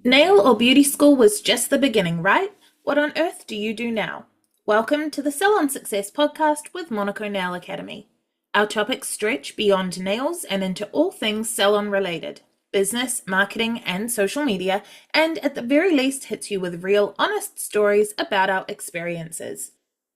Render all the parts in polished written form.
Nail or beauty school was just the beginning, right? What on earth do you do now? Welcome to the Salon Success Podcast with Monaco Nail Academy. Our topics stretch beyond nails and into all things salon related, business, marketing, and social media, and at the very least hits you with real, honest stories about our experiences.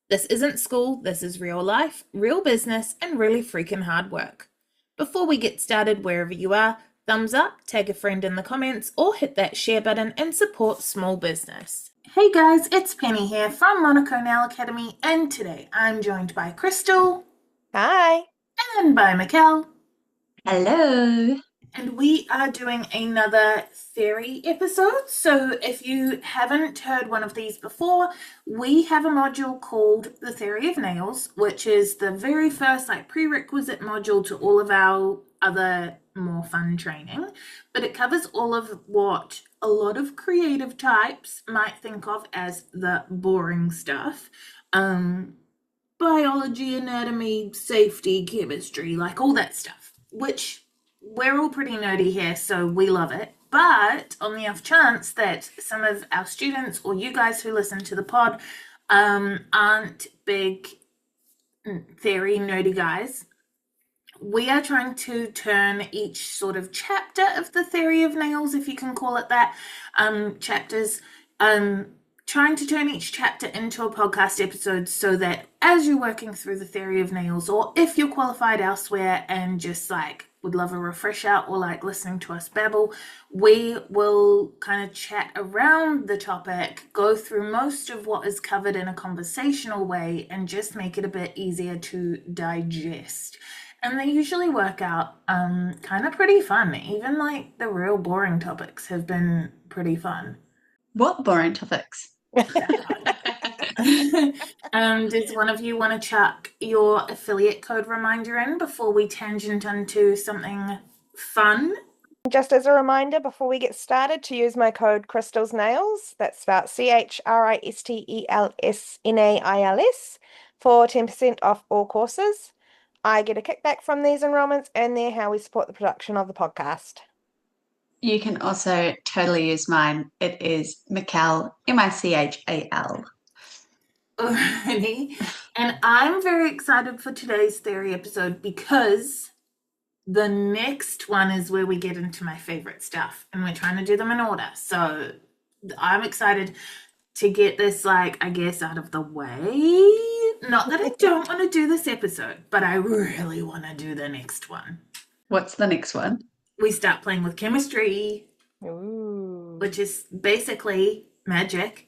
This isn't school, this is real life, real business, and really freaking hard work. Before we get started, wherever you are, thumbs up, tag a friend in the comments, or hit that share button and support small business. Hey guys, it's Penny here from Monaco Nail Academy, and today I'm joined by Crystal. Hi. And by Mikkel. Hello. And we are doing another theory episode. So if you haven't heard one of these before, we have a module called The Theory of Nails, which is the very first prerequisite module to all of our other more fun training. But it covers all of what a lot of creative types might think of as the boring stuff. Biology, anatomy, safety, chemistry, all that stuff, which we're all pretty nerdy here, so we love it. But on the off chance that some of our students or you guys who listen to the pod aren't big theory nerdy guys, we are trying to turn each sort of chapter of the theory of nails, if you can call it that, trying to turn each chapter into a podcast episode so that as you're working through the theory of nails, or if you're qualified elsewhere and just would love a refresher or listening to us babble, we will kind of chat around the topic, go through most of what is covered in a conversational way, and just make it a bit easier to digest. And they usually work out kind of pretty fun. Even the real boring topics have been pretty fun. What boring topics? Does one of you want to chuck your affiliate code reminder in before we tangent into something fun? Just as a reminder, before we get started, to use my code Crystal's Nails, that's spelled CHRISTELSNAILS, for 10% off all courses. I get a kickback from these enrollments, and they're how we support the production of the podcast. You can also totally use mine. It is Michal, Michal. Alrighty. And I'm very excited for today's theory episode because the next one is where we get into my favorite stuff, and we're trying to do them in order. So I'm excited to get this, I guess, out of the way. Not that I don't want to do this episode, but I really want to do the next one. What's the next one? We start playing with chemistry. Ooh. Which is basically magic.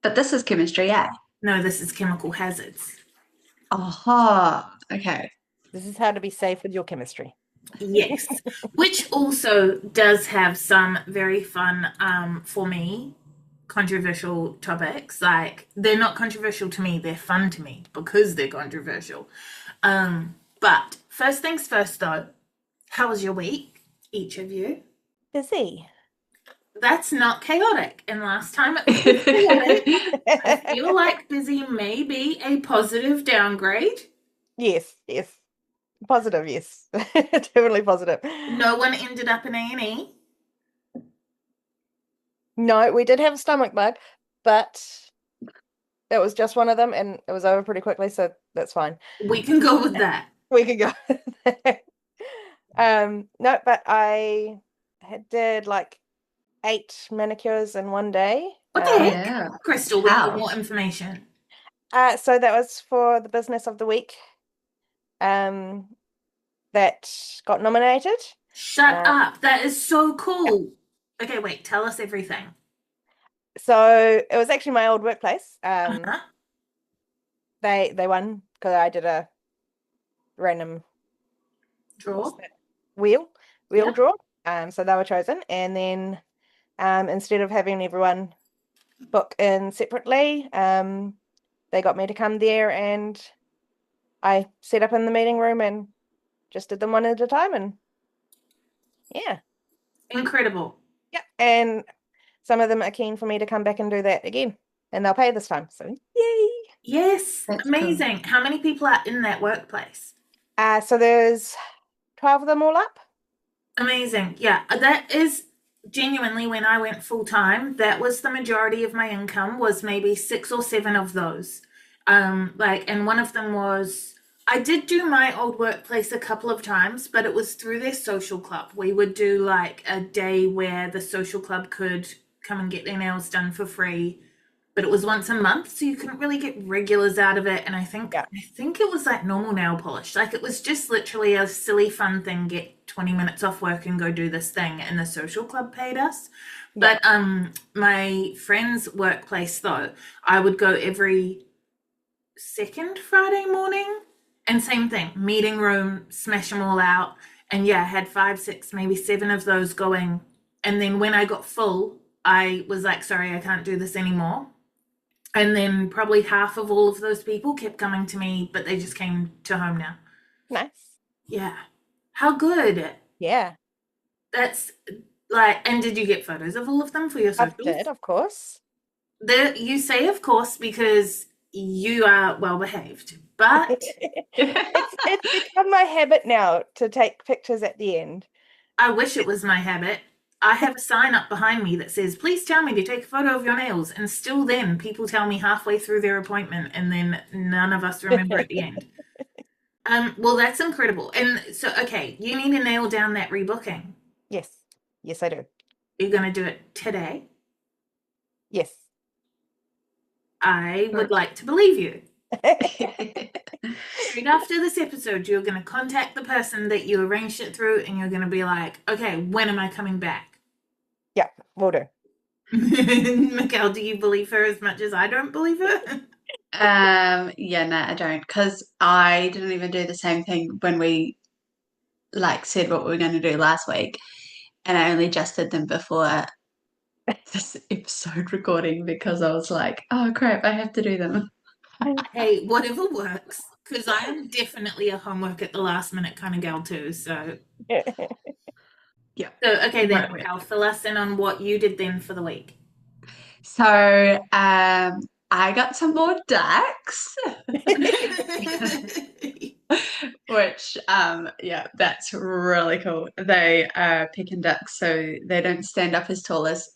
But this is chemistry, yeah? No, this is chemical hazards. Aha, okay. This is how to be safe with your chemistry. Yes, which also does have some very fun, for me, controversial topics. They're not controversial to me, they're fun to me because they're controversial. But first things first, though, how was your week, each of you? Busy. That's not chaotic. And last time it was chaotic. I feel like busy may be a positive downgrade. Yes. Positive, yes. Definitely positive. No one ended up in A&E. No, we did have a stomach bug, but it was just one of them, and it was over pretty quickly, so that's fine. We can go with that. We can go. No, but I did 8 manicures in one day. What the heck? Yeah. Crystal, we need more information. So that was for the business of the week. That got nominated. Shut up. That is so cool. Okay, wait, tell us everything. So it was actually my old workplace. Uh-huh. They won because I did a random Draw. wheel Yeah. draw. So they were chosen, and then instead of having everyone book in separately, they got me to come there, and I set up in the meeting room and just did them one at a time, and yeah. Incredible. Yeah, and some of them are keen for me to come back and do that again, and they'll pay this time, so yay. Yes, That's amazing. cool. How many people are in that workplace? So there's 12 of them all up. Amazing. Yeah, that is genuinely, when I went full time, that was the majority of my income, was maybe 6 or 7 of those. And one of them was, I did do my old workplace a couple of times, but it was through their social club. We would do like a day where the social club could come and get their nails done for free, but it was once a month, so you couldn't really get regulars out of it. And I think Yeah. I think it was like normal nail polish. Like it was just literally a silly fun thing, get 20 minutes off work and go do this thing, and the social club paid us. Yeah. But my friend's workplace though, I would go every second Friday morning, and same thing, meeting room, smash them all out. And yeah, I had 5, 6, maybe 7 of those going. And then when I got full, I was like, sorry, I can't do this anymore. And then probably half of all of those people kept coming to me, but they just came to home now. Nice. Yeah. How good. Yeah. That's like, and did you get photos of all of them for your I socials? did, of course. You say, of course, because you are well behaved, but It's become my habit now to take pictures at the end. I wish it was my habit. I have a sign up behind me that says, please tell me to take a photo of your nails. And still then, people tell me halfway through their appointment, and then none of us remember at the end. Well, that's incredible. And so, okay, you need to nail down that rebooking. Yes. Yes, I do. You're going to do it today. Yes. I would like to believe you. Straight after this episode, you're going to contact the person that you arranged it through, and you're going to be like, okay, when am I coming back? Yeah, will do. Mikkel, do you believe her as much as I don't believe her? Yeah, no, I don't, because I didn't even do the same thing when we said what we were going to do last week, and I only just did them before this episode recording because I was like, oh crap, I have to do them. Hey, whatever works, because I am definitely a homework at the last minute kind of gal too. So Yeah. So okay then, Right. Mikkel, fill us in on what you did then for the week. So I got some more ducks, which yeah, that's really cool. They are Peking ducks, so they don't stand up as tall as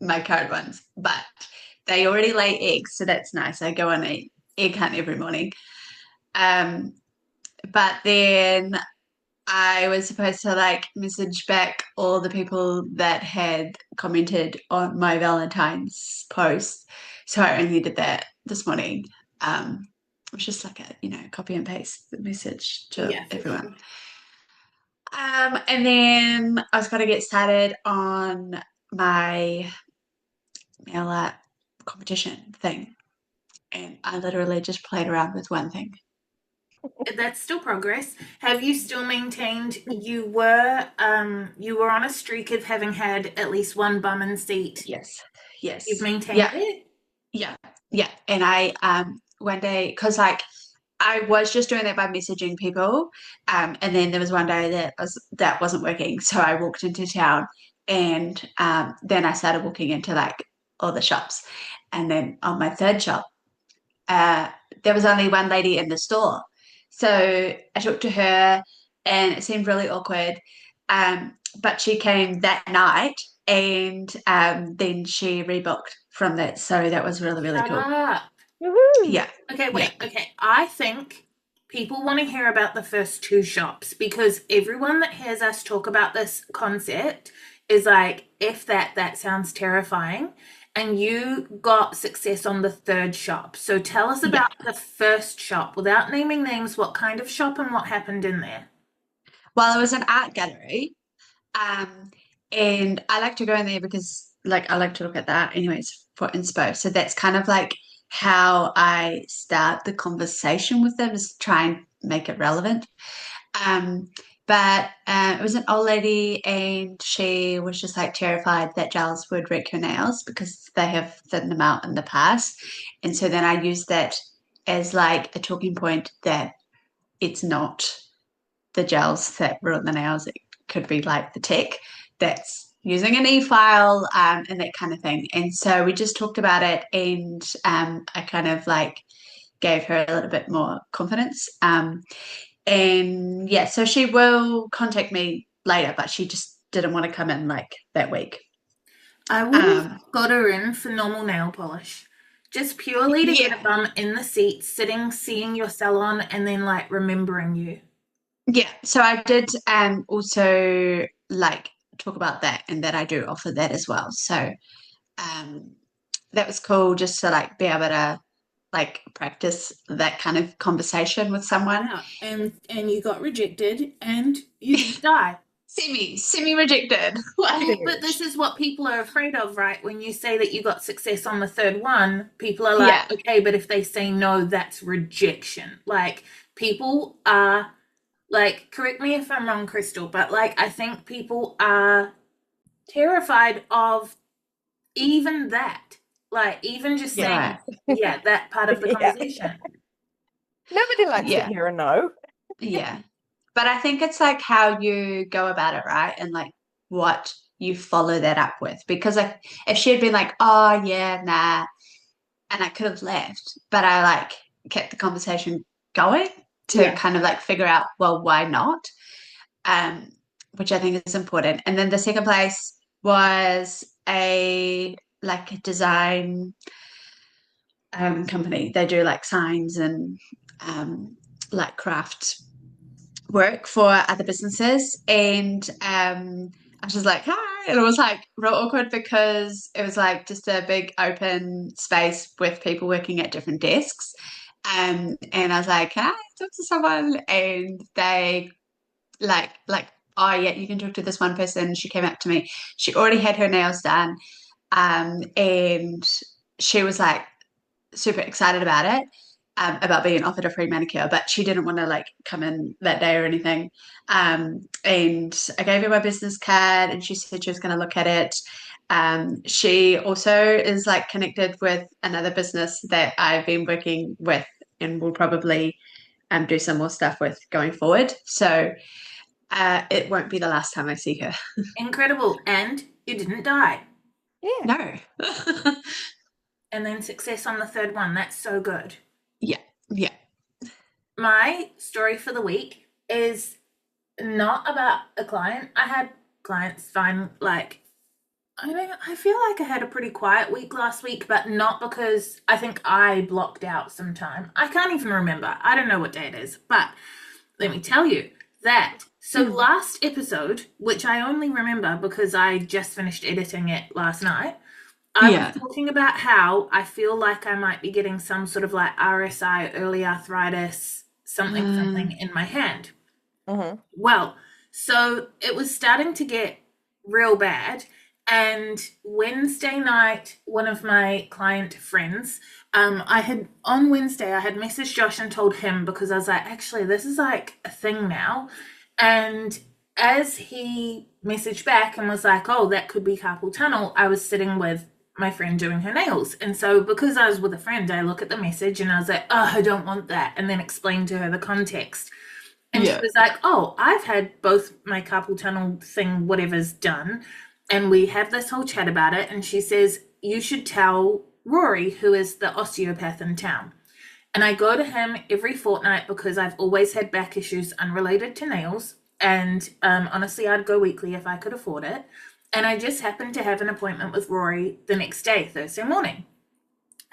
my current ones, but they already lay eggs, so that's nice. I go on an egg hunt every morning. But then I was supposed to message back all the people that had commented on my Valentine's post. So I only did that this morning. It was just like a, copy and paste the message to everyone. Sure. And then I was going to get started on my nail art competition thing. And I literally just played around with one thing. That's still progress. Have you still maintained you were on a streak of having had at least one bum in seat? Yes. You've maintained it? Yeah. And I one day, because I was just doing that by messaging people, and then there was one day that wasn't working, so I walked into town, and then I started walking into all the shops, and then on my third shop, there was only one lady in the store, so I talked to her, and it seemed really awkward, but she came that night, and then she rebooked from that, so that was really, really cool. Woohoo! Yeah. Okay, wait. Yeah. Okay, I think people want to hear about the first 2 shops, because everyone that hears us talk about this concept is like, if that sounds terrifying. And you got success on the 3rd shop. So tell us about the first shop without naming names. What kind of shop and what happened in there? Well, it was an art gallery. And I like to go in there because I like to look at that anyways for inspo. So that's kind of how I start the conversation with them, is try and make it relevant. But it was an old lady, and she was just terrified that gels would wreck her nails because they have thinned them out in the past. And so then I used that as a talking point, that it's not the gels that ruin the nails. It could be the tech that's using an e-file and that kind of thing. And so we just talked about it, and I kind of gave her a little bit more confidence. And yeah, so she will contact me later, but she just didn't want to come in that week. I would have got her in for normal nail polish. Just purely to get a bum in the seat, sitting, seeing your salon, and then like remembering you. Yeah, so I did also like talk about that and that I do offer that as well. So um that was cool just to like be able to like practice that kind of conversation with someone. Yeah, and you got rejected and you didn't die. Semi rejected. Well, but this is what people are afraid of, right? When you say that you got success on the third one, people are like, Yeah. okay, but if they say no, that's rejection. Like, people are, like, correct me if I'm wrong, Crystal, but like, I think people are terrified of even that. Like, even just saying, Right. yeah, that part of the Yeah. conversation. Nobody likes to Yeah. hear a no. Yeah. But I think it's like how you go about it, right? And like what you follow that up with. Because like if she had been like, oh yeah, nah, and I could have left, but I like kept the conversation going to Yeah. kind of like figure out, well, why not? Which I think is important. And then the second place was a like a design company. They do like signs and like craft work for other businesses. And I was just like, hi. And it was like real awkward because it was like just a big open space with people working at different desks. And I was like, can I talk to someone? And they like, oh yeah, you can talk to this one person. She came up to me. She already had her nails done. And she was like super excited about it, about being offered a free manicure, but she didn't want to like come in that day or anything. And I gave her my business card and she said she was going to look at it. She also is like connected with another business that I've been working with and will probably do some more stuff with going forward. So it won't be the last time I see her. Incredible. And you didn't die. Yeah. No. And then success on the third one. That's so good. Yeah. Yeah. My story for the week is not about a client. I had clients find like I feel like I had a pretty quiet week last week, but not because I think I blocked out some time. I can't even remember. I don't know what day it is, but let me tell you that. So last episode, which I only remember because I just finished editing it last night, I was talking about how I feel like I might be getting some sort of like RSI, early arthritis, something in my hand. Well, so it was starting to get real bad. And Wednesday night, one of my client friends, on Wednesday, I had messaged Josh and told him because I was like, actually, this is like a thing now. And as he messaged back and was like, oh, that could be carpal tunnel, I was sitting with my friend doing her nails. And so because I was with a friend, I look at the message and I was like, oh, I don't want that. And then explain to her the context. And she was like, oh, I've had both my carpal tunnel thing, whatever's done. And we have this whole chat about it. And she says, you should tell Rory, who is the osteopath in town. And I go to him every fortnight because I've always had back issues unrelated to nails. And honestly, I'd go weekly if I could afford it. And I just happened to have an appointment with Rory the next day, Thursday morning.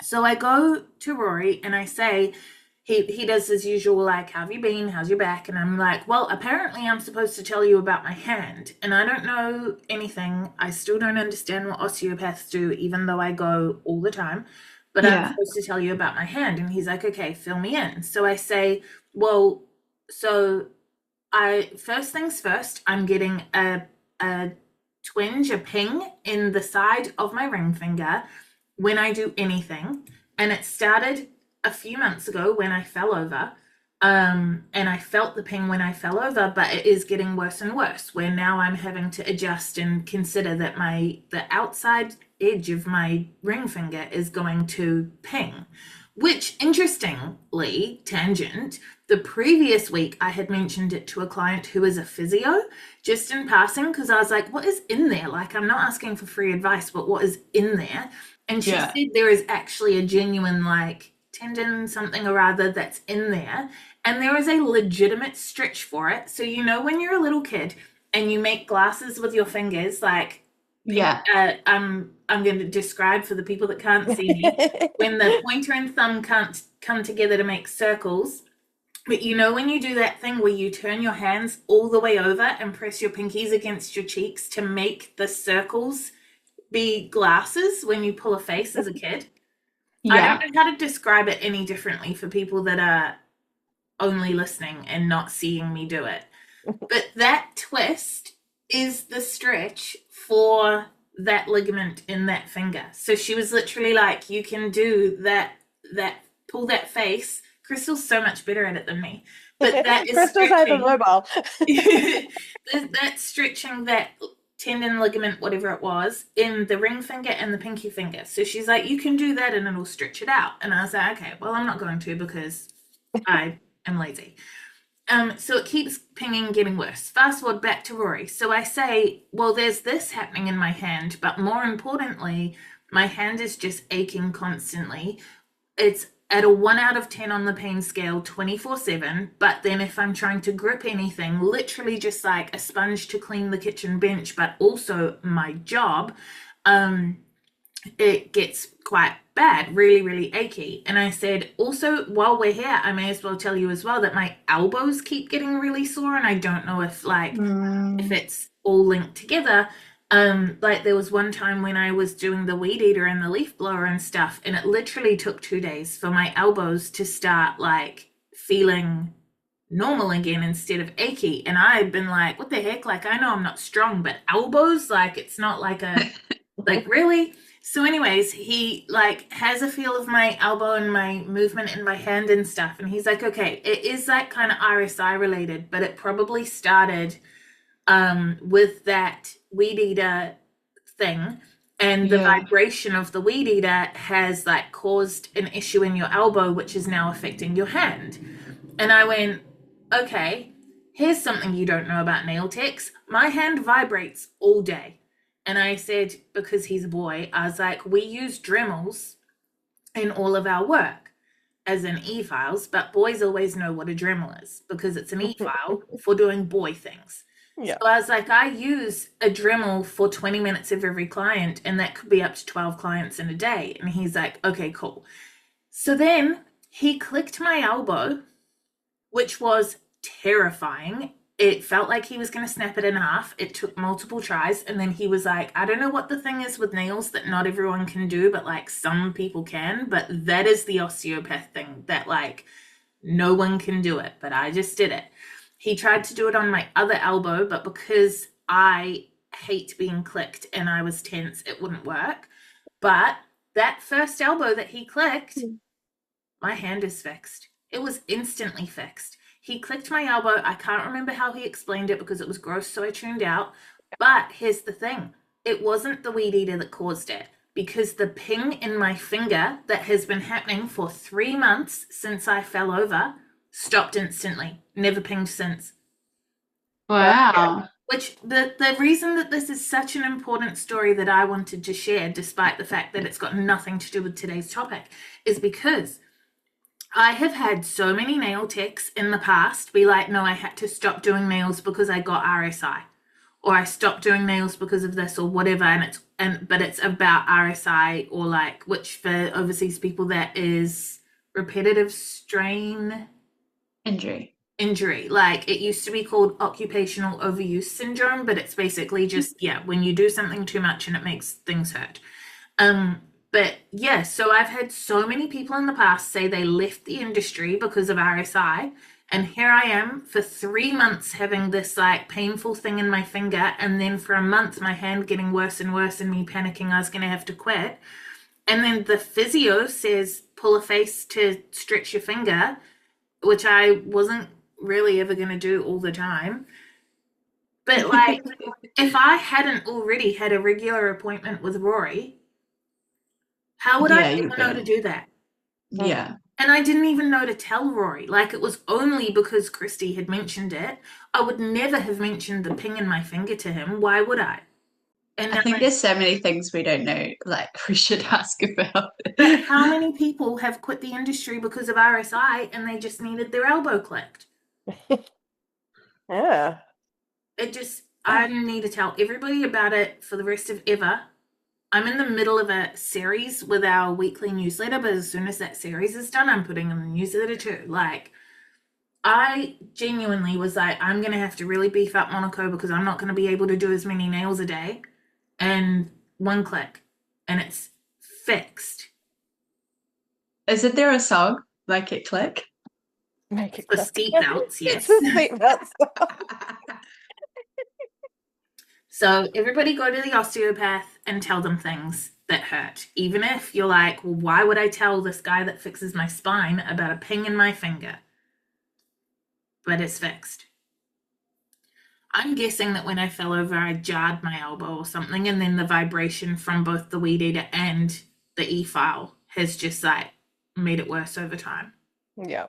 So I go to Rory and I say, he does his usual, like, how have you been? How's your back? And I'm like, well, apparently I'm supposed to tell you about my hand. And I don't know anything. I still don't understand what osteopaths do, even though I go all the time. But I'm supposed to tell you about my hand. And he's like, okay, fill me in. So I say, well, so first things first, I'm getting a twinge, a ping in the side of my ring finger when I do anything. And it started a few months ago when I fell over, and I felt the ping when I fell over, but it is getting worse and worse, where now I'm having to adjust and consider that the outside edge of my ring finger is going to ping, which, interestingly, tangent, the previous week I had mentioned it to a client who is a physio, just in passing, because I was like, what is in there? Like, I'm not asking for free advice, but what is in there? And she said there is actually a genuine, like, tendon something or other that's in there, and there is a legitimate stretch for it. So you know when you're a little kid and you make glasses with your fingers, like Yeah. I'm going to describe for the people that can't see me. When the pointer and thumb can't come together to make circles, but you know when you do that thing where you turn your hands all the way over and press your pinkies against your cheeks to make the circles be glasses when you pull a face as a kid? I Yeah. don't know how to describe it any differently for people that are only listening and not seeing me do it. But that twist is the stretch for that ligament in that finger. So she was literally like, you can do that, pull that face. Crystal's so much better at it than me. But that is Crystal's hypermobile. that's stretching that tendon, ligament, whatever it was, in the ring finger and the pinky finger. So she's like, you can do that and it'll stretch it out. And I was like, okay, well, I'm not going to because I am lazy. So it keeps pinging, getting worse. Fast forward back to Rory. So I say, well, there's this happening in my hand, but more importantly, my hand is just aching constantly. It's at a 1 out of 10 on the pain scale 24/7, but then if I'm trying to grip anything, literally just like a sponge to clean the kitchen bench, but also my job, it gets quite bad, really, really achy. And I said, also, while we're here, I may as well tell you as well that my elbows keep getting really sore, and I don't know if if it's all linked together. Like there was one time when I was doing the weed eater and the leaf blower and stuff, and it literally took 2 days for my elbows to start like feeling normal again instead of achy. And I had been like, what the heck? Like, I know I'm not strong, but elbows, like it's not like a like really. So anyways, he like has a feel of my elbow and my movement in my hand and stuff, and he's like, okay, it is like kind of RSI related, but it probably started with that weed eater thing, and the vibration of the weed eater has like caused an issue in your elbow, which is now affecting your hand. And I went, okay, here's something you don't know about nail techs. My hand vibrates all day. And I said, because he's a boy, I was like, we use Dremels in all of our work, as in e-files, but boys always know what a Dremel is because it's an e-file for doing boy things. Yeah. So I was like, I use a Dremel for 20 minutes of every client, and that could be up to 12 clients in a day. And he's like, okay, cool. So then he clicked my elbow, which was terrifying. It felt like he was going to snap it in half. It took multiple tries. And then he was like, I don't know what the thing is with nails that not everyone can do, but like some people can. But that is the osteopath thing that like no one can do it. But I just did it. He tried to do it on my other elbow, but because I hate being clicked and I was tense, it wouldn't work. But that first elbow that he clicked, my hand is fixed. It was instantly fixed. He clicked my elbow. I can't remember how he explained it because it was gross, so I tuned out. But here's the thing. It wasn't the weed eater that caused it, because the ping in my finger that has been happening for 3 months since I fell over stopped instantly. Never pinged since. Wow. Which the reason that this is such an important story that I wanted to share, despite the fact that it's got nothing to do with today's topic, is because I have had so many nail techs in the past be like, no, I had to stop doing nails because I got RSI, or I stopped doing nails because of this or whatever, but it's about RSI, or like, which for overseas people that is repetitive strain injury. Like it used to be called occupational overuse syndrome, but it's basically just when you do something too much and it makes things hurt. But yeah, so I've had so many people in the past say they left the industry because of RSI, and here I am for 3 months having this like painful thing in my finger, and then for a month my hand getting worse and worse and me panicking I was going to have to quit. And then the physio says pull a face to stretch your finger, which I wasn't really ever going to do all the time. But like if I hadn't already had a regular appointment with Rory, how would I even know to do that? Yeah. And I didn't even know to tell Rory. Like, it was only because Christy had mentioned it. I would never have mentioned the ping in my finger to him. Why would I? And I think there's so many things we don't know, like we should ask about. But how many people have quit the industry because of RSI and they just needed their elbow clicked? Yeah. It just, I need to tell everybody about it for the rest of ever. I'm in the middle of a series with our weekly newsletter, but as soon as that series is done, I'm putting in the newsletter too. Like, I genuinely was like, I'm going to have to really beef up Monaco because I'm not going to be able to do as many nails a day. And one click, and it's fixed. Isn't there a song, Make It Click? Make it For click. seatbelts, yes. It's for seatbelts. So everybody go to the osteopath and tell them things that hurt. Even if you're like, well, why would I tell this guy that fixes my spine about a ping in my finger? But it's fixed. I'm guessing that when I fell over, I jarred my elbow or something, and then the vibration from both the weed eater and the e-file has just like made it worse over time. Yeah.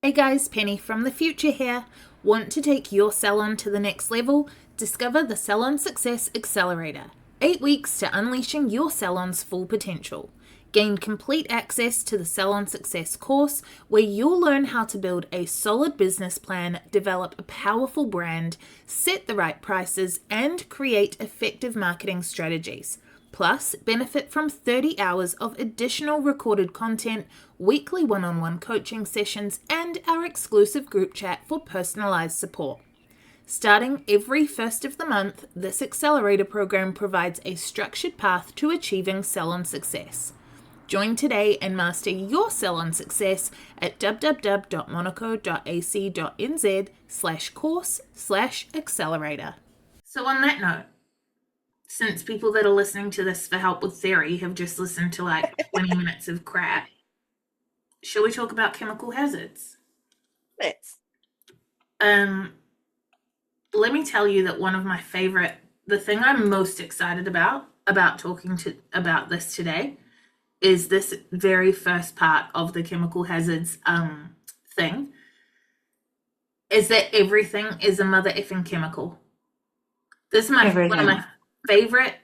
Hey guys, Penny from the future here. Want to take your salon to the next level? Discover the Salon Success Accelerator. 8 weeks to unleashing your salon's full potential. Gain complete access to the Salon Success course, where you'll learn how to build a solid business plan, develop a powerful brand, set the right prices, and create effective marketing strategies. Plus, benefit from 30 hours of additional recorded content, weekly one-on-one coaching sessions, and our exclusive group chat for personalized support. Starting every first of the month, this accelerator program provides a structured path to achieving salon success. Join today and master your salon success at www.monaco.ac.nz/course/accelerator. So on that note, since people that are listening to this for help with theory have just listened to like 20 minutes of crap, shall we talk about chemical hazards? Let's. Let me tell you that one of my favorite, the thing I'm most excited about talking about this today is this very first part of the chemical hazards thing, is that everything is a mother effing chemical. This is one of my favorite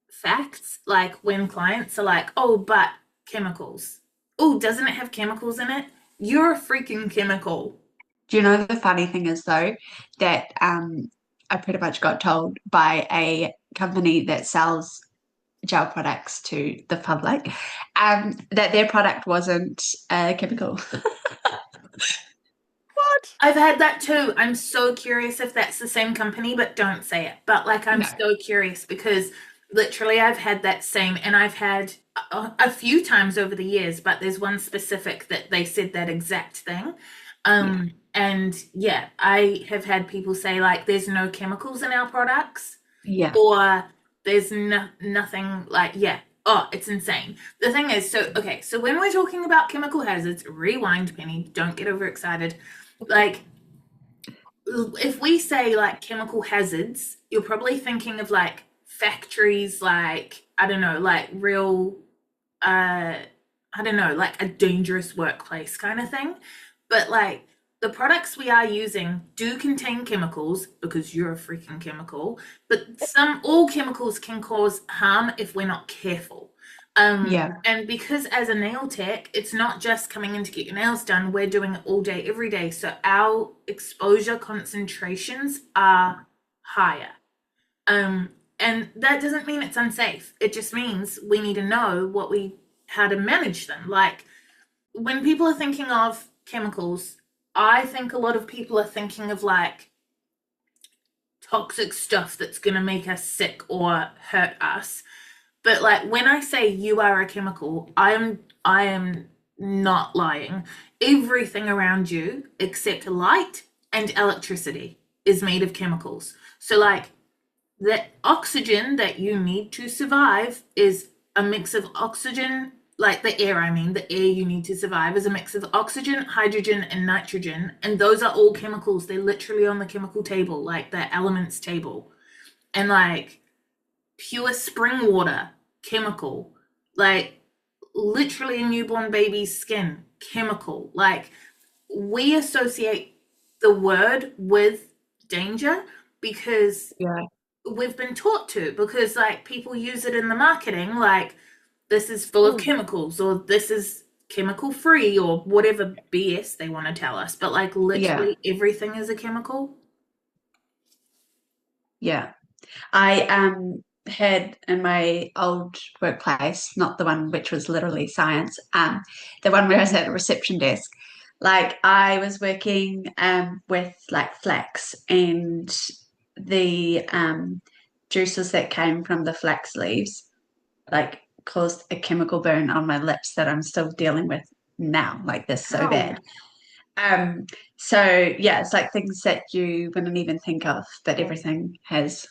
facts, like when clients are like, oh, but chemicals. Oh, doesn't it have chemicals in it? You're a freaking chemical. Do you know the funny thing is, though, that I pretty much got told by a company that sells gel products to the public that their product wasn't chemical. What? I've had that too. I'm so curious if that's the same company, but don't say it. But like, I'm so curious because literally I've had that same, and I've had a few times over the years, but there's one specific that they said that exact thing. And yeah, I have had people say like, there's no chemicals in our products. Yeah. Or there's nothing like, yeah. Oh, it's insane. The thing is, so when we're talking about chemical hazards, rewind, Penny, don't get overexcited. Like, if we say like chemical hazards, you're probably thinking of like factories, like, I don't know, like real, I don't know, like a dangerous workplace kind of thing. But like, the products we are using do contain chemicals because you're a freaking chemical, but all chemicals can cause harm if we're not careful. And because as a nail tech, it's not just coming in to get your nails done, we're doing it all day, every day. So our exposure concentrations are higher. And that doesn't mean it's unsafe. It just means we need to know how to manage them. Like, when people are thinking of chemicals, I think a lot of people are thinking of like toxic stuff that's going to make us sick or hurt us. But like, when I say you are a chemical, I am not lying. Everything around you except light and electricity is made of chemicals. So like, the oxygen that you need to survive is a mix of oxygen, like the air you need to survive is a mix of oxygen, hydrogen, and nitrogen. And those are all chemicals. They're literally on the chemical table, like the elements table. And like, pure spring water, chemical. Like, literally a newborn baby's skin, chemical. Like, we associate the word with danger because we've been taught to, because like people use it in the marketing, like, this is full of chemicals, or this is chemical free, or whatever BS they want to tell us. But like, literally everything is a chemical. Yeah. I had in my old workplace, not the one which was literally science, the one where I was at a reception desk. Like I was working with like flax and the juices that came from the flax leaves, like caused a chemical burn on my lips that I'm still dealing with now. Like this so Oh. bad. Um, so yeah, it's like things that you wouldn't even think of, but everything has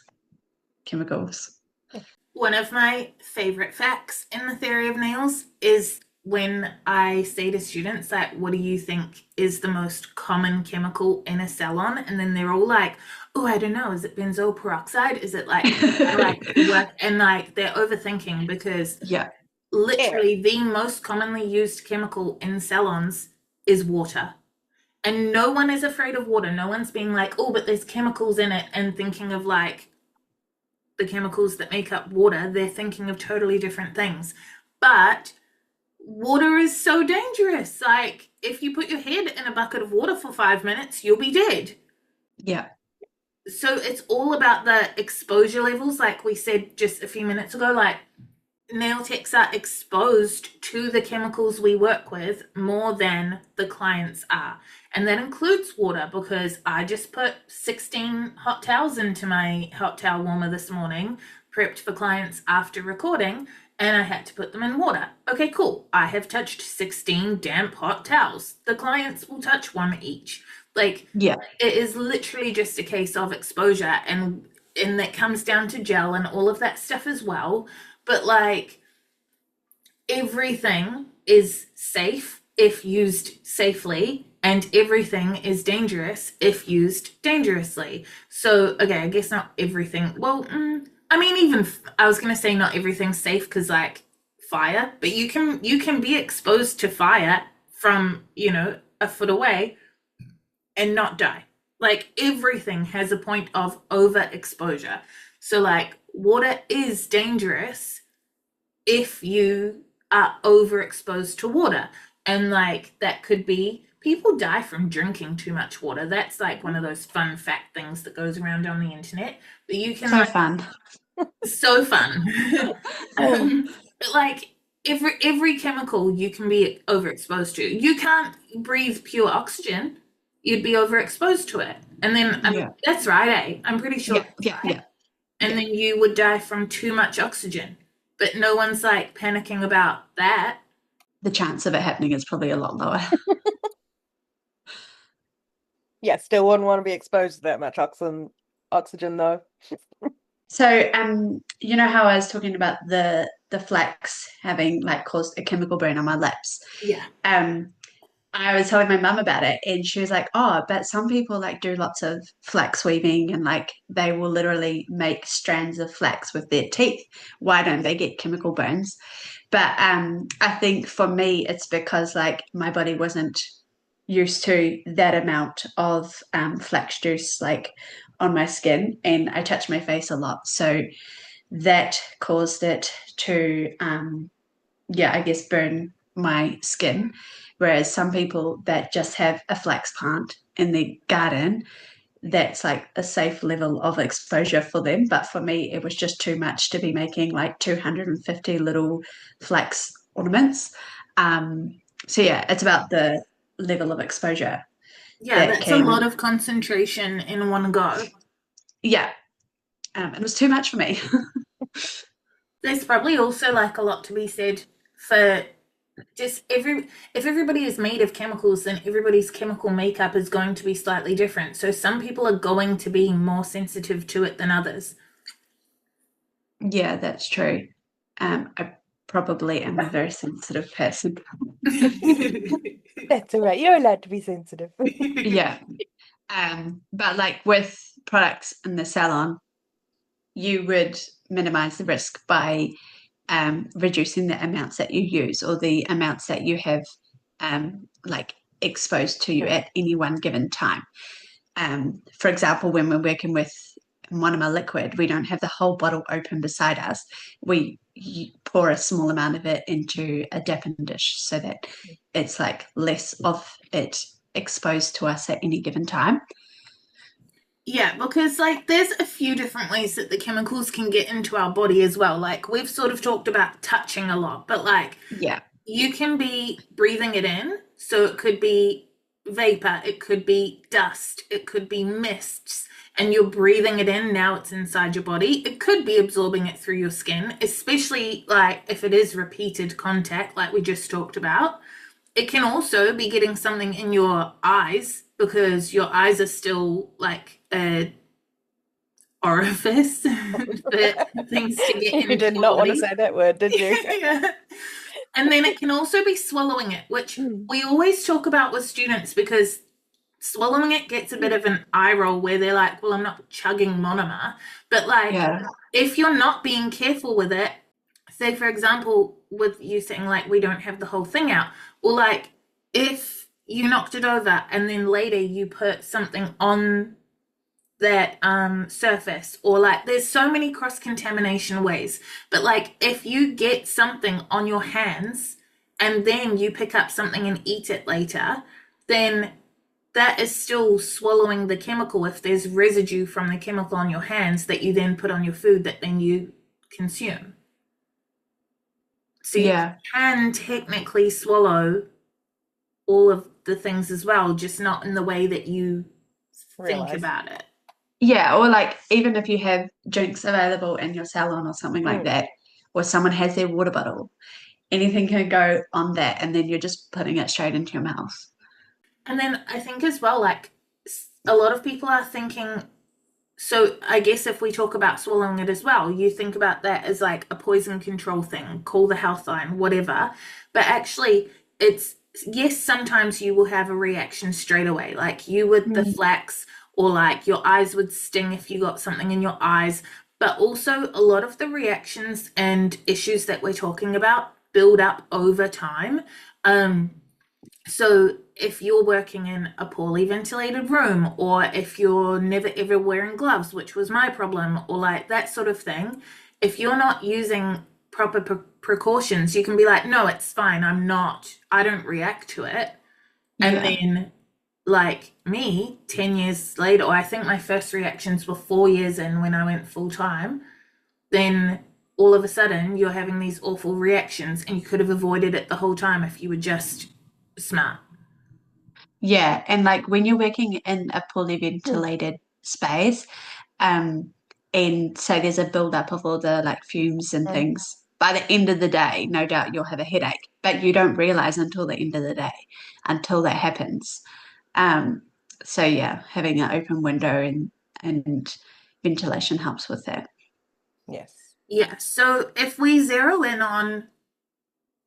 chemicals. One of my favorite facts in the theory of nails is when I say to students, like, what do you think is the most common chemical in a salon? And then they're all like, oh, I don't know. Is it benzoyl peroxide? Is it like, I like work? And like, they're overthinking because Yeah. literally the most commonly used chemical in salons is water. And no one is afraid of water. No one's being like, oh, but there's chemicals in it, and thinking of like the chemicals that make up water. They're thinking of totally different things. But water is so dangerous. Like, if you put your head in a bucket of water for 5 minutes, you'll be dead. Yeah. So it's all about the exposure levels, like we said just a few minutes ago. Like, nail techs are exposed to the chemicals we work with more than the clients are. And that includes water, because I just put 16 hot towels into my hot towel warmer this morning, prepped for clients after recording, and I had to put them in water. Okay, cool. I have touched 16 damp hot towels. The clients will touch one each. Like, Yeah. it is literally just a case of exposure, and that comes down to gel and all of that stuff as well. But like, everything is safe if used safely, and everything is dangerous if used dangerously. So, okay, I guess not everything. Well, I mean, even I was gonna say not everything's safe because like fire, but you can be exposed to fire from a foot away and not die. Like, everything has a point of overexposure. So like, water is dangerous if you are overexposed to water. And like, that could be, people die from drinking too much water. That's like one of those fun fact things that goes around on the internet. But you can So fun. so fun. But like, every chemical you can be overexposed to. You can't breathe pure oxygen. You'd be overexposed to it. And then that's right, eh? I'm pretty sure. Yeah. And then you would die from too much oxygen. But no one's like panicking about that. The chance of it happening is probably a lot lower. Yeah, still wouldn't want to be exposed to that much oxygen though. So, you know how I was talking about the flax having like caused a chemical burn on my lips? Yeah. I was telling my mum about it, and she was like, "Oh, but some people like do lots of flax weaving, and like they will literally make strands of flax with their teeth. Why don't they get chemical burns?" But I think for me, it's because like my body wasn't used to that amount of flax juice like on my skin, and I touch my face a lot, so that caused it to I guess burn my skin. Whereas some people that just have a flax plant in their garden, that's like a safe level of exposure for them. But for me, it was just too much to be making like 250 little flax ornaments. So yeah, it's about the level of exposure. Yeah, that's a lot of concentration in one go. Yeah. It was too much for me. There's probably also like a lot to be said for just if everybody is made of chemicals, then everybody's chemical makeup is going to be slightly different. So some people are going to be more sensitive to it than others. Yeah, that's true. I probably am a very sensitive person. That's all right. You're allowed to be sensitive. Yeah. But like with products in the salon, you would minimize the risk by reducing the amounts that you use or the amounts that you have like exposed to you at any one given time. For example, when we're working with monomer liquid, we don't have the whole bottle open beside us. We pour a small amount of it into a dapping dish so that it's like less of it exposed to us at any given time. Yeah, because like there's a few different ways that the chemicals can get into our body as well. Like we've sort of talked about touching a lot, but like Yeah. you can be breathing it in. So it could be vapor, it could be dust, it could be mists, and you're breathing it in. Now it's inside your body. It could be absorbing it through your skin, especially like if it is repeated contact, like we just talked about. It can also be getting something in your eyes because your eyes are still like a orifice for things to get You into did your not want to body. say that word, did you? Yeah. And then it can also be swallowing it, which we always talk about with students because swallowing it gets a bit of an eye roll where they're like, well, I'm not chugging monomer. But like, Yeah. if you're not being careful with it, say for example, with you saying like we don't have the whole thing out, or like if you knocked it over and then later you put something on that surface, or like there's so many cross contamination ways, but like if you get something on your hands and then you pick up something and eat it later, then that is still swallowing the chemical if there's residue from the chemical on your hands that you then put on your food that then you consume. So you Yeah. can technically swallow all of the things as well, just not in the way that you think Realize. about it. Yeah, or like even if you have drinks available in your salon or something like that, or someone has their water bottle, anything can go on that, and then you're just putting it straight into your mouth. And then I think as well, like a lot of people are thinking, so I guess if we talk about swallowing it as well, you think about that as like a poison control thing, call the health line, whatever. But actually, it's yes, sometimes you will have a reaction straight away, like you with the flax, or like your eyes would sting if you got something in your eyes. But also, a lot of the reactions and issues that we're talking about build up over time. Um, so if you're working in a poorly ventilated room, or if you're never ever wearing gloves, which was my problem, or like that sort of thing, if you're not using proper precautions, you can be like, no, it's fine. I don't react to it. And Yeah. then, like me, 10 years later, or I think my first reactions were 4 years in when I went full time, then all of a sudden you're having these awful reactions and you could have avoided it the whole time if you were just smart. Yeah, and like when you're working in a poorly ventilated space, um, and so there's a buildup of all the like fumes and things. By the end of the day, no doubt you'll have a headache, but you don't realize until the end of the day, until that happens. Um, so yeah, having an open window and ventilation helps with that. Yes. Yeah, so if we zero in on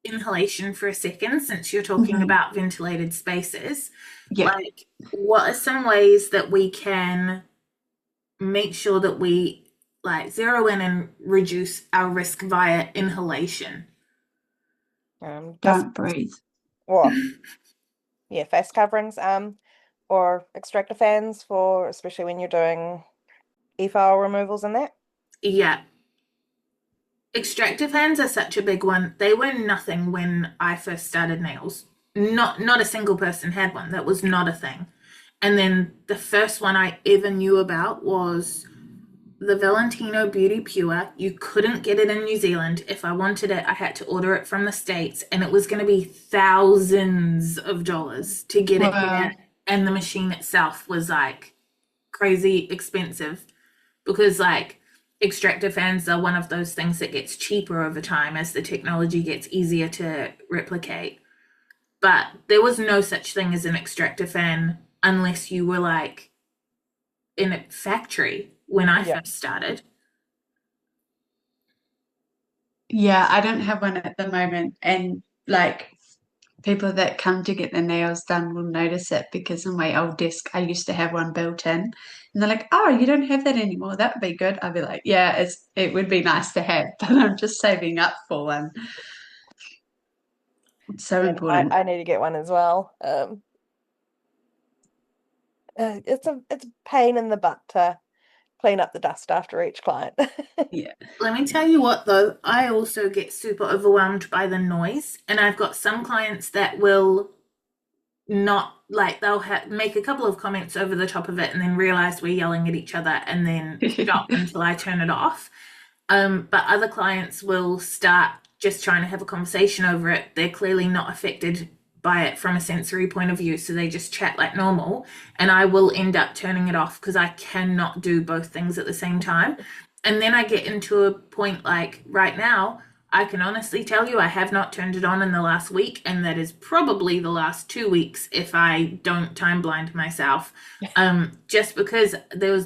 inhalation for a second, since you're talking Mhm. about ventilated spaces, Yeah. like what are some ways that we can make sure that we like zero in and reduce our risk via inhalation? Just Don't breathe. or yeah, face coverings, or extractor fans for especially when you're doing e-file removals and that. Yeah, extractive fans are such a big one. They were nothing when I first started nails. Not a single person had one. That was not a thing. And then the first one I ever knew about was the Valentino Beauty Pure. You couldn't get it in New Zealand. If I wanted it, I had to order it from the States, and it was going to be thousands of dollars to get it Wow. here. And the machine itself was like crazy expensive because, like, extractor fans are one of those things that gets cheaper over time as the technology gets easier to replicate. But there was no such thing as an extractor fan unless you were like in a factory when I Yeah. first started. Yeah, I don't have one at the moment, and like people that come to get their nails done will notice it because on my old desk I used to have one built in, and they're like, "Oh, you don't have that anymore. That would be good." I'd be like, "Yeah, it would be nice to have, but I'm just saving up for one. It's so Yeah, important." I need to get one as well. It's a pain in the butt to clean up the dust after each client. Yeah. Let me tell you what, though, I also get super overwhelmed by the noise, and I've got some clients that will not like they'll make a couple of comments over the top of it and then realize we're yelling at each other and then stop until I turn it off. But other clients will start just trying to have a conversation over it. They're clearly not affected by it from a sensory point of view, so they just chat like normal, and I will end up turning it off because I cannot do both things at the same time. And then I get into a point like right now, I can honestly tell you I have not turned it on in the last week, and that is probably the last 2 weeks if I don't time blind myself. Just because there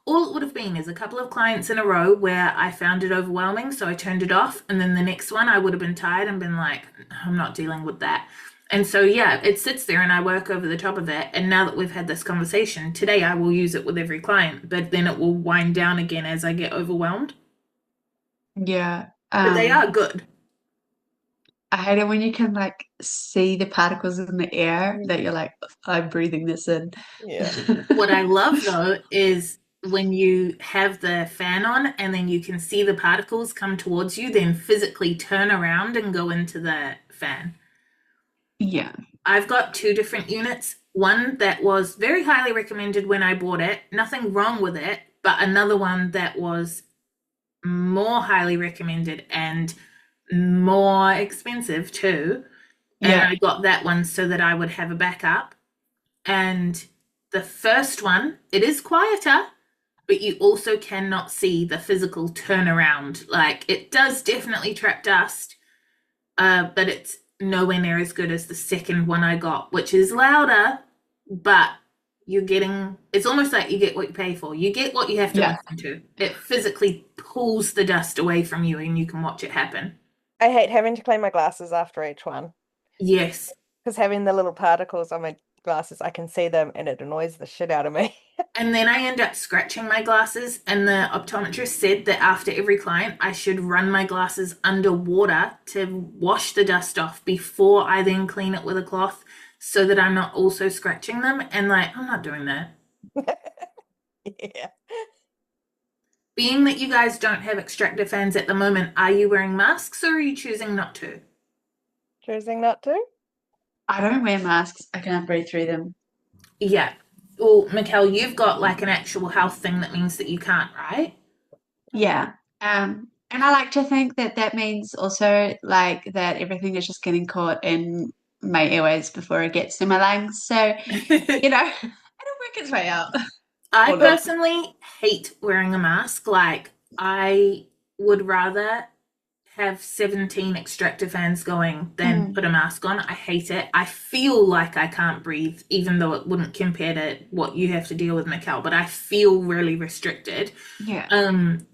all it would have been is a couple of clients in a row where I found it overwhelming, so I turned it off, and then the next one I would have been tired and been like, I'm not dealing with that. And so yeah, it sits there and I work over the top of it. And now that we've had this conversation, today I will use it with every client, but then it will wind down again as I get overwhelmed. Yeah. But they are good. I hate it when you can like see the particles in the air that you're like, I'm breathing this in. Yeah. What I love though is when you have the fan on and then you can see the particles come towards you, then physically turn around and go into the fan. Yeah. I've got 2 different units. One that was very highly recommended when I bought it, nothing wrong with it, but another one that was more highly recommended and more expensive too. And I got that one so that I would have a backup. And the first one, it is quieter, but you also cannot see the physical turnaround. Like it does definitely trap dust, but it's nowhere near as good as the second one I got, which is louder, but it's almost like you get what you pay for. You get what you have to listen to. It physically pulls the dust away from you and you can watch it happen. I hate having to clean my glasses after each one. Yes. Because having the little particles on my glasses, I can see them and it annoys the shit out of me. And then I end up scratching my glasses, and the optometrist said that after every client, I should run my glasses under water to wash the dust off before I then clean it with a cloth so that I'm not also scratching them. And like, I'm not doing that. Yeah. Being that you guys don't have extractor fans at the moment, are you wearing masks or are you choosing not to? Choosing not to? I don't wear masks. I cannot breathe through them. Yeah. Well, Mikkel, you've got like an actual health thing that means that you can't, right? Yeah. And I like to think that that means also like that everything is just getting caught in my airways before it gets to my lungs. So, it'll work its way out. I personally hate wearing a mask. Like, I would rather have 17 extractor fans going than put a mask on. I hate it. I feel like I can't breathe, even though it wouldn't compare to what you have to deal with, Mikkel, but I feel really restricted. Yeah.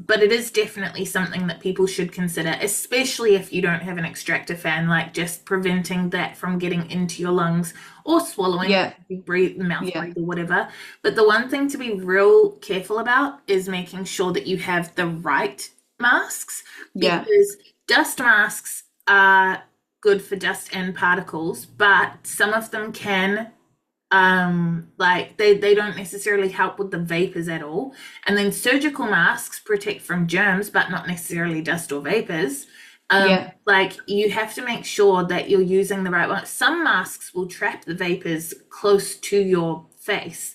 But it is definitely something that people should consider, especially if you don't have an extractor fan, like just preventing that from getting into your lungs or swallowing, you breathe, mouth breathe or whatever. But the one thing to be real careful about is making sure that you have the right masks, because dust masks are good for dust and particles, but some of them can they don't necessarily help with the vapors at all. And then surgical masks protect from germs but not necessarily dust or vapors. Like you have to make sure that you're using the right one. Some masks will trap the vapors close to your face,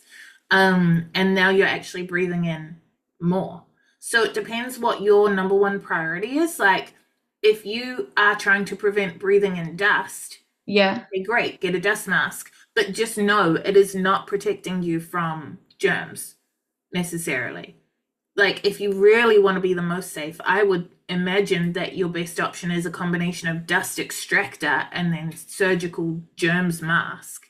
and now you're actually breathing in more. So it depends what your number one priority is. Like if you are trying to prevent breathing in dust, okay, great, get a dust mask. But just know it is not protecting you from germs necessarily. Like if you really want to be the most safe, I would imagine that your best option is a combination of dust extractor and then surgical germs mask.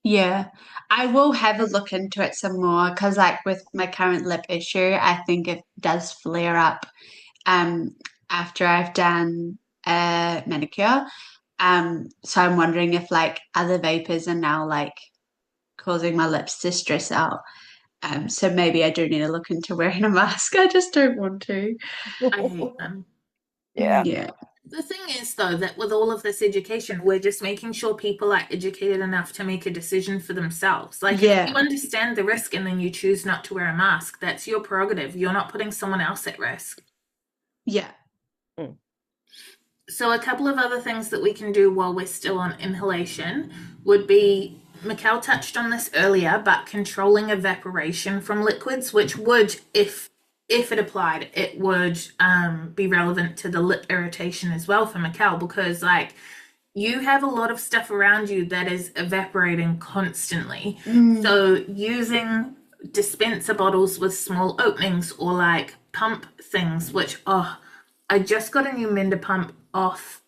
Yeah, I will have a look into it some more because, like, with my current lip issue, I think it does flare up after I've done a manicure. So I'm wondering if like other vapors are now like causing my lips to stress out. So maybe I do need to look into wearing a mask. I just don't want to. I hate them. Yeah. The thing is, though, that with all of this education, we're just making sure people are educated enough to make a decision for themselves. Like, if you understand the risk and then you choose not to wear a mask, that's your prerogative. You're not putting someone else at risk. Yeah. So a couple of other things that we can do while we're still on inhalation would be, Mikkel touched on this earlier, but controlling evaporation from liquids, which would, if it applied, it would be relevant to the lip irritation as well for Mikkel, because like you have a lot of stuff around you that is evaporating constantly. So using dispenser bottles with small openings, or like pump things, which I just got a new Mender pump off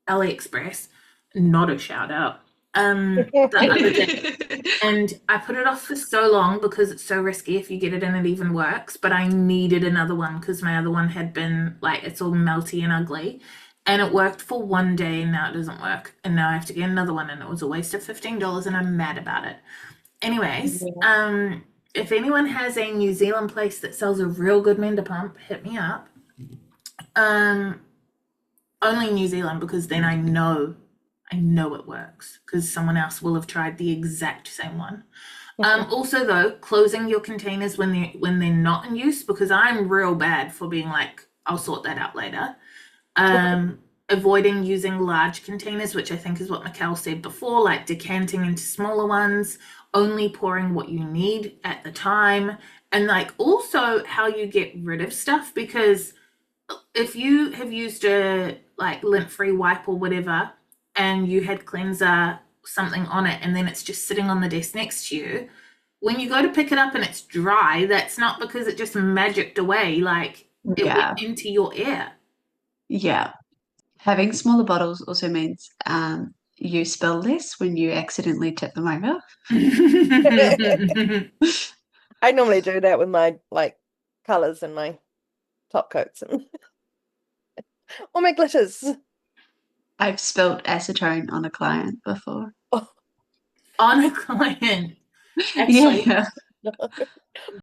AliExpress, not a shout out, the other day, and I put it off for so long because it's so risky if you get it and it even works, but I needed another one because my other one had been like, it's all melty and ugly, and it worked for one day and now it doesn't work, and now I have to get another one, and it was a waste of $15 and I'm mad about it. Anyways, if anyone has a New Zealand place that sells a real good Mender pump, hit me up. Only New Zealand, because then I know it works, because someone else will have tried the exact same one. Also though, closing your containers when they're not in use, because I'm real bad for being like, I'll sort that out later. Avoiding using large containers, which I think is what Mikkel said before, like decanting into smaller ones, only pouring what you need at the time, and like also how you get rid of stuff, because if you have used a like lint-free wipe or whatever, and you had cleanser something on it, and then it's just sitting on the desk next to you, when you go to pick it up and it's dry, that's not because it just magicked away, like it went into your ear. Yeah. Having smaller bottles also means you spill less when you accidentally tip them over. I normally do that with my like colours and my top coats and or my glitters. I've spilled acetone on a client before. On a client? Actually, Yeah.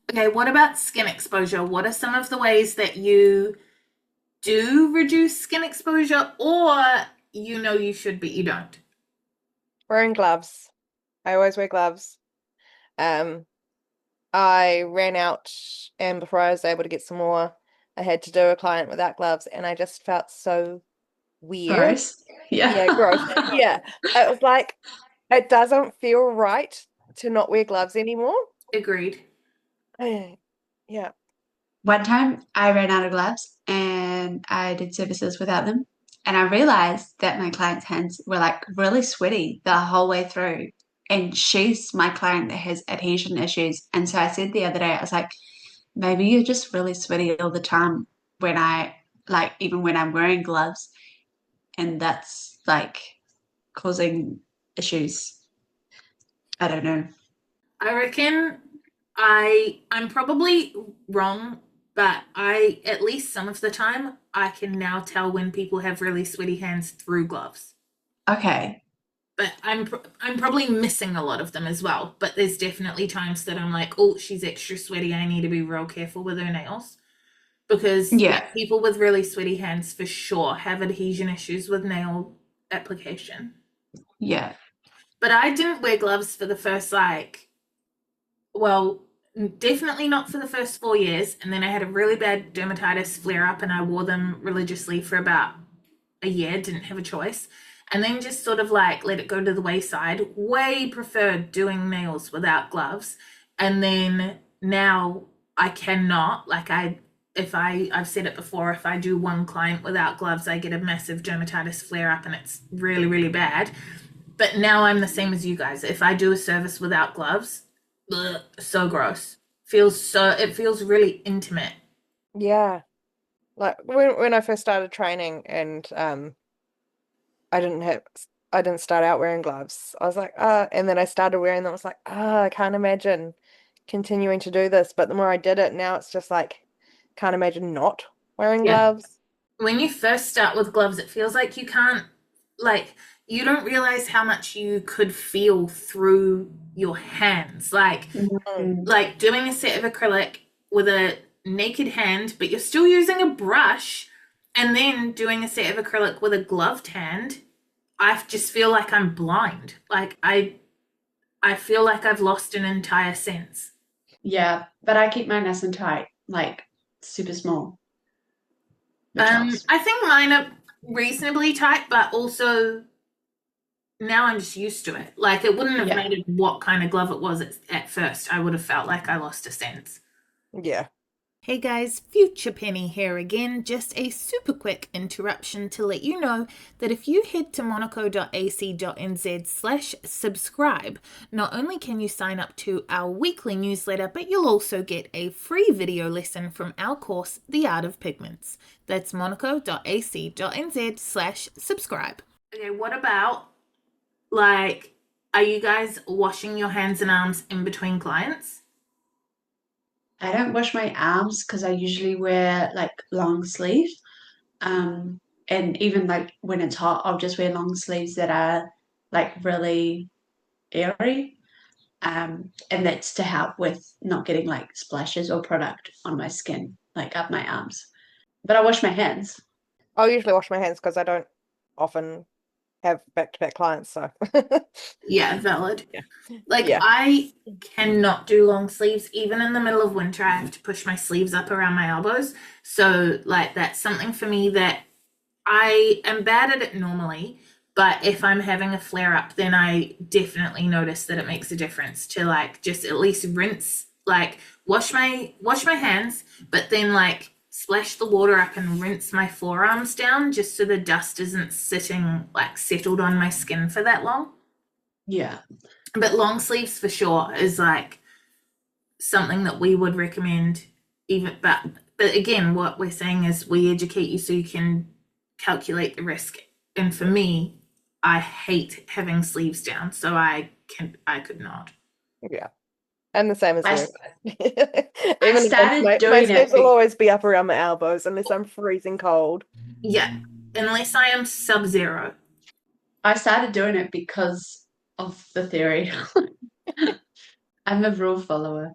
okay, what about skin exposure? What are some of the ways that you do reduce skin exposure, or you know you should but you don't? Wearing gloves. I always wear gloves. I ran out, and before I was able to get some more, I had to do a client without gloves, and I just felt so weird. Gross. Yeah, gross. Yeah. It was like, it doesn't feel right to not wear gloves anymore. Agreed. Yeah. One time I ran out of gloves and I did services without them. And I realized that my client's hands were like really sweaty the whole way through. And she's my client that has adhesion issues. And so I said the other day, I was like, maybe you're just really sweaty all the time when even when I'm wearing gloves. And that's like causing issues. I don't know. I reckon I'm probably wrong, but at least some of the time, I can now tell when people have really sweaty hands through gloves. Okay. But I'm probably missing a lot of them as well. But there's definitely times that I'm like, oh, she's extra sweaty. I need to be real careful with her nails. Because people with really sweaty hands for sure have adhesion issues with nail application. Yeah. But I didn't wear gloves for the first definitely not for the first 4 years. And then I had a really bad dermatitis flare up and I wore them religiously for about a year, didn't have a choice. And then just sort of like let it go to the wayside. Way preferred doing nails without gloves. And then now I cannot, like I've said it before, if I do one client without gloves, I get a massive dermatitis flare up and it's really, really bad. But now I'm the same as you guys. If I do a service without gloves, so gross. It feels really intimate. Yeah. Like when I first started training and I didn't start out wearing gloves. I was like, and then I started wearing them. I was like, I can't imagine continuing to do this. But the more I did it, now it's just like, can't imagine not wearing gloves. When you first start with gloves, it feels like you can't, like, you don't realize how much you could feel through your hands. Like doing a set of acrylic with a naked hand, but you're still using a brush, and then doing a set of acrylic with a gloved hand, I just feel like I'm blind. Like I feel like I've lost an entire sense. Yeah, but I keep mine nice and tight, like super small. I think mine are reasonably tight, but also now I'm just used to it. Like, it wouldn't have Yeah. mattered what kind of glove it was at first. I would have felt like I lost a sense. Yeah. Hey guys, Future Penny here again. Just a super quick interruption to let you know that if you head to monaco.ac.nz/subscribe, not only can you sign up to our weekly newsletter, but you'll also get a free video lesson from our course, The Art of Pigments. That's monaco.ac.nz/subscribe. Okay, what about, like, are you guys washing your hands and arms in between clients? I don't wash my arms because I usually wear like long sleeves. And even like when it's hot, I'll just wear long sleeves that are like really airy. And that's to help with not getting like splashes or product on my skin, like up my arms. But I wash my hands. I'll usually wash my hands because I don't often have back-to-back clients, so Yeah, valid. Yeah. Like, Yeah. I cannot do long sleeves. Even in the middle of winter, I have to push my sleeves up around my elbows. So, like, that's something for me that I am bad at it normally. But if I'm having a flare up, then I definitely notice that it makes a difference to, like, just at least rinse, like, wash my hands, but then, like, splash the water up and rinse my forearms down just so the dust isn't sitting, like, settled on my skin for that long. Yeah. But long sleeves for sure is like something that we would recommend. Even but again, what we're saying is we educate you so you can calculate the risk. And for me, I hate having sleeves down, so I could not. Yeah. And the same as I, you. I Even started my doing sleeves it. will always be up around my elbows unless I'm freezing cold. Yeah, unless I am sub-zero. I started doing it because of the theory. I'm a rule follower.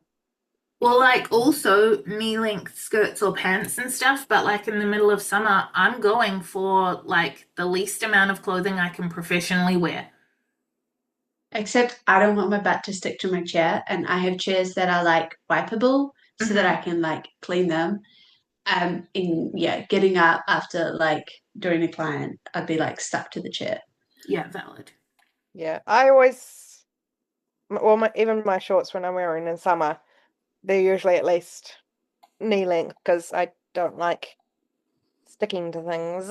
Well, like also knee-length skirts or pants and stuff, but like in the middle of summer, I'm going for like the least amount of clothing I can professionally wear. Except I don't want my butt to stick to my chair, and I have chairs that are like wipeable so that I can like clean them. Getting up after like doing a client, I'd be like stuck to the chair. Yeah, valid. Yeah. I always, well, even my shorts when I'm wearing in summer, they're usually at least knee length because I don't like sticking to things.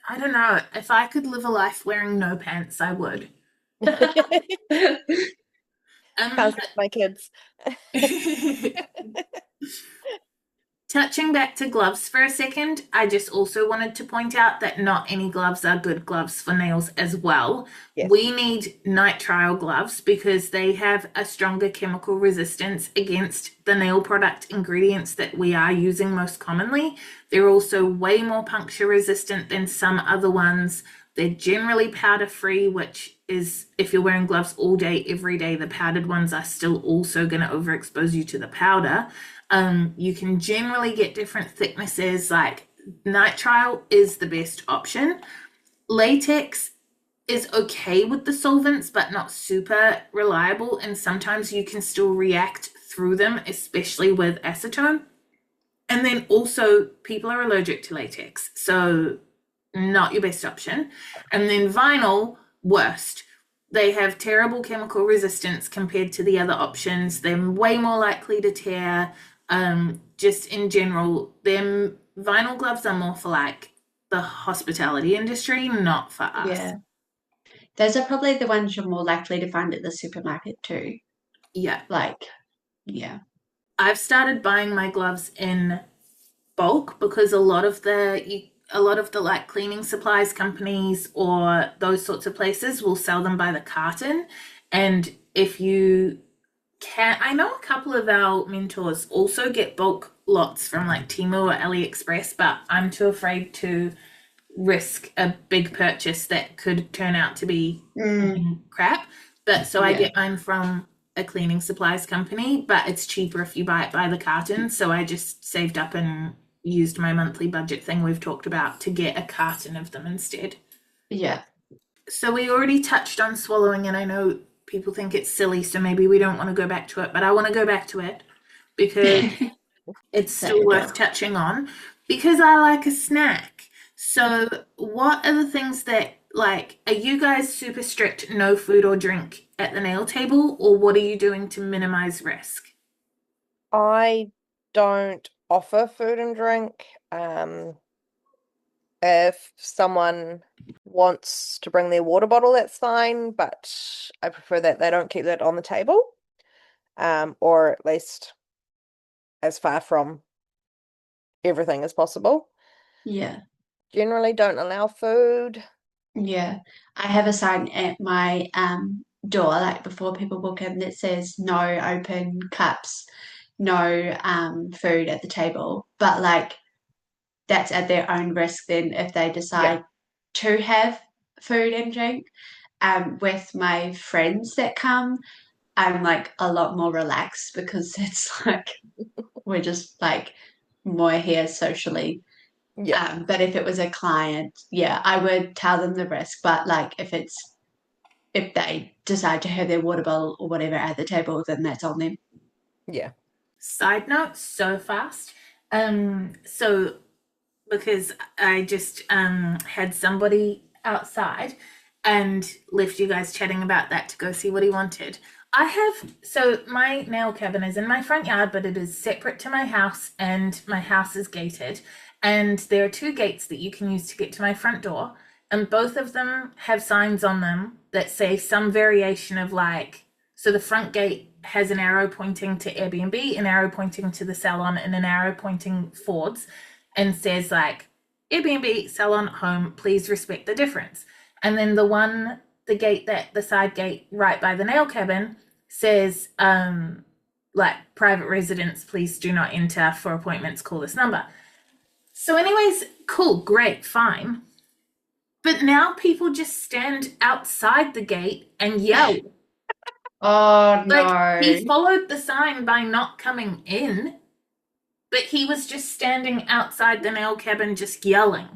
I don't know. If I could live a life wearing no pants, I would. Can't stand my kids. Touching back to gloves for a second, I just also wanted to point out that not any gloves are good gloves for nails as well. Yes. We need nitrile gloves because they have a stronger chemical resistance against the nail product ingredients that we are using most commonly. They're also way more puncture resistant than some other ones. They're generally powder free, which is if you're wearing gloves all day, every day, the powdered ones are still also going to overexpose you to the powder. You can generally get different thicknesses, like nitrile is the best option. Latex is okay with the solvents, but not super reliable. And sometimes you can still react through them, especially with acetone. And then also people are allergic to latex. So not your best option. And then vinyl, worst. They have terrible chemical resistance compared to the other options. They're way more likely to tear. Just in general, them vinyl gloves are more for like the hospitality industry, not for us. Yeah. Those are probably the ones you're more likely to find at the supermarket too. Yeah. Yeah. I've started buying my gloves in bulk because a lot of the like cleaning supplies companies or those sorts of places will sell them by the carton. And if you can, I know a couple of our mentors also get bulk lots from like Temu or AliExpress, but I'm too afraid to risk a big purchase that could turn out to be crap. But so I get mine from a cleaning supplies company, but it's cheaper if you buy it by the carton. So I just saved up and used my monthly budget thing we've talked about to get a carton of them instead. Yeah. So we already touched on swallowing, and I know people think it's silly, so maybe we don't want to go back to it, but I want to go back to it because it's that still you're worth doing. touching on because I like a snack. So, what are the things that, like, are you guys super strict, no food or drink at the nail table, or what are you doing to minimize risk? I don't offer food and drink. If someone wants to bring their water bottle, that's fine, but I prefer that they don't keep that on the table, or at least as far from everything as possible. Yeah. Generally don't allow food. Yeah, I have a sign at my door, like before people walk in, that says no open cups, no food at the table. But like that's at their own risk then if they Yeah, decide to have food and drink. With my friends that come, I'm like a lot more relaxed because it's like we're just like more here socially. yeah, But if it was a client, yeah, I would tell them the risk. But like if they decide to have their water bottle or whatever at the table, then that's on them. yeah. Side note, so fast. So because I just had somebody outside and left you guys chatting about that to go see what he wanted. I have, so my nail cabin is in my front yard, but it is separate to my house, and my house is gated. And there are two gates that you can use to get to my front door, and both of them have signs on them that say some variation of like, so the front gate has an arrow pointing to Airbnb, an arrow pointing to the salon, and an arrow pointing forwards, and says like Airbnb, salon, home, please respect the difference. And then the gate that the side gate right by the nail cabin says like private residence, please do not enter. For appointments, call this number. So, anyways, cool, great, fine. But now people just stand outside the gate and yell. Oh Like, he no. followed the sign by not coming in, but he was just standing outside the nail cabin just yelling.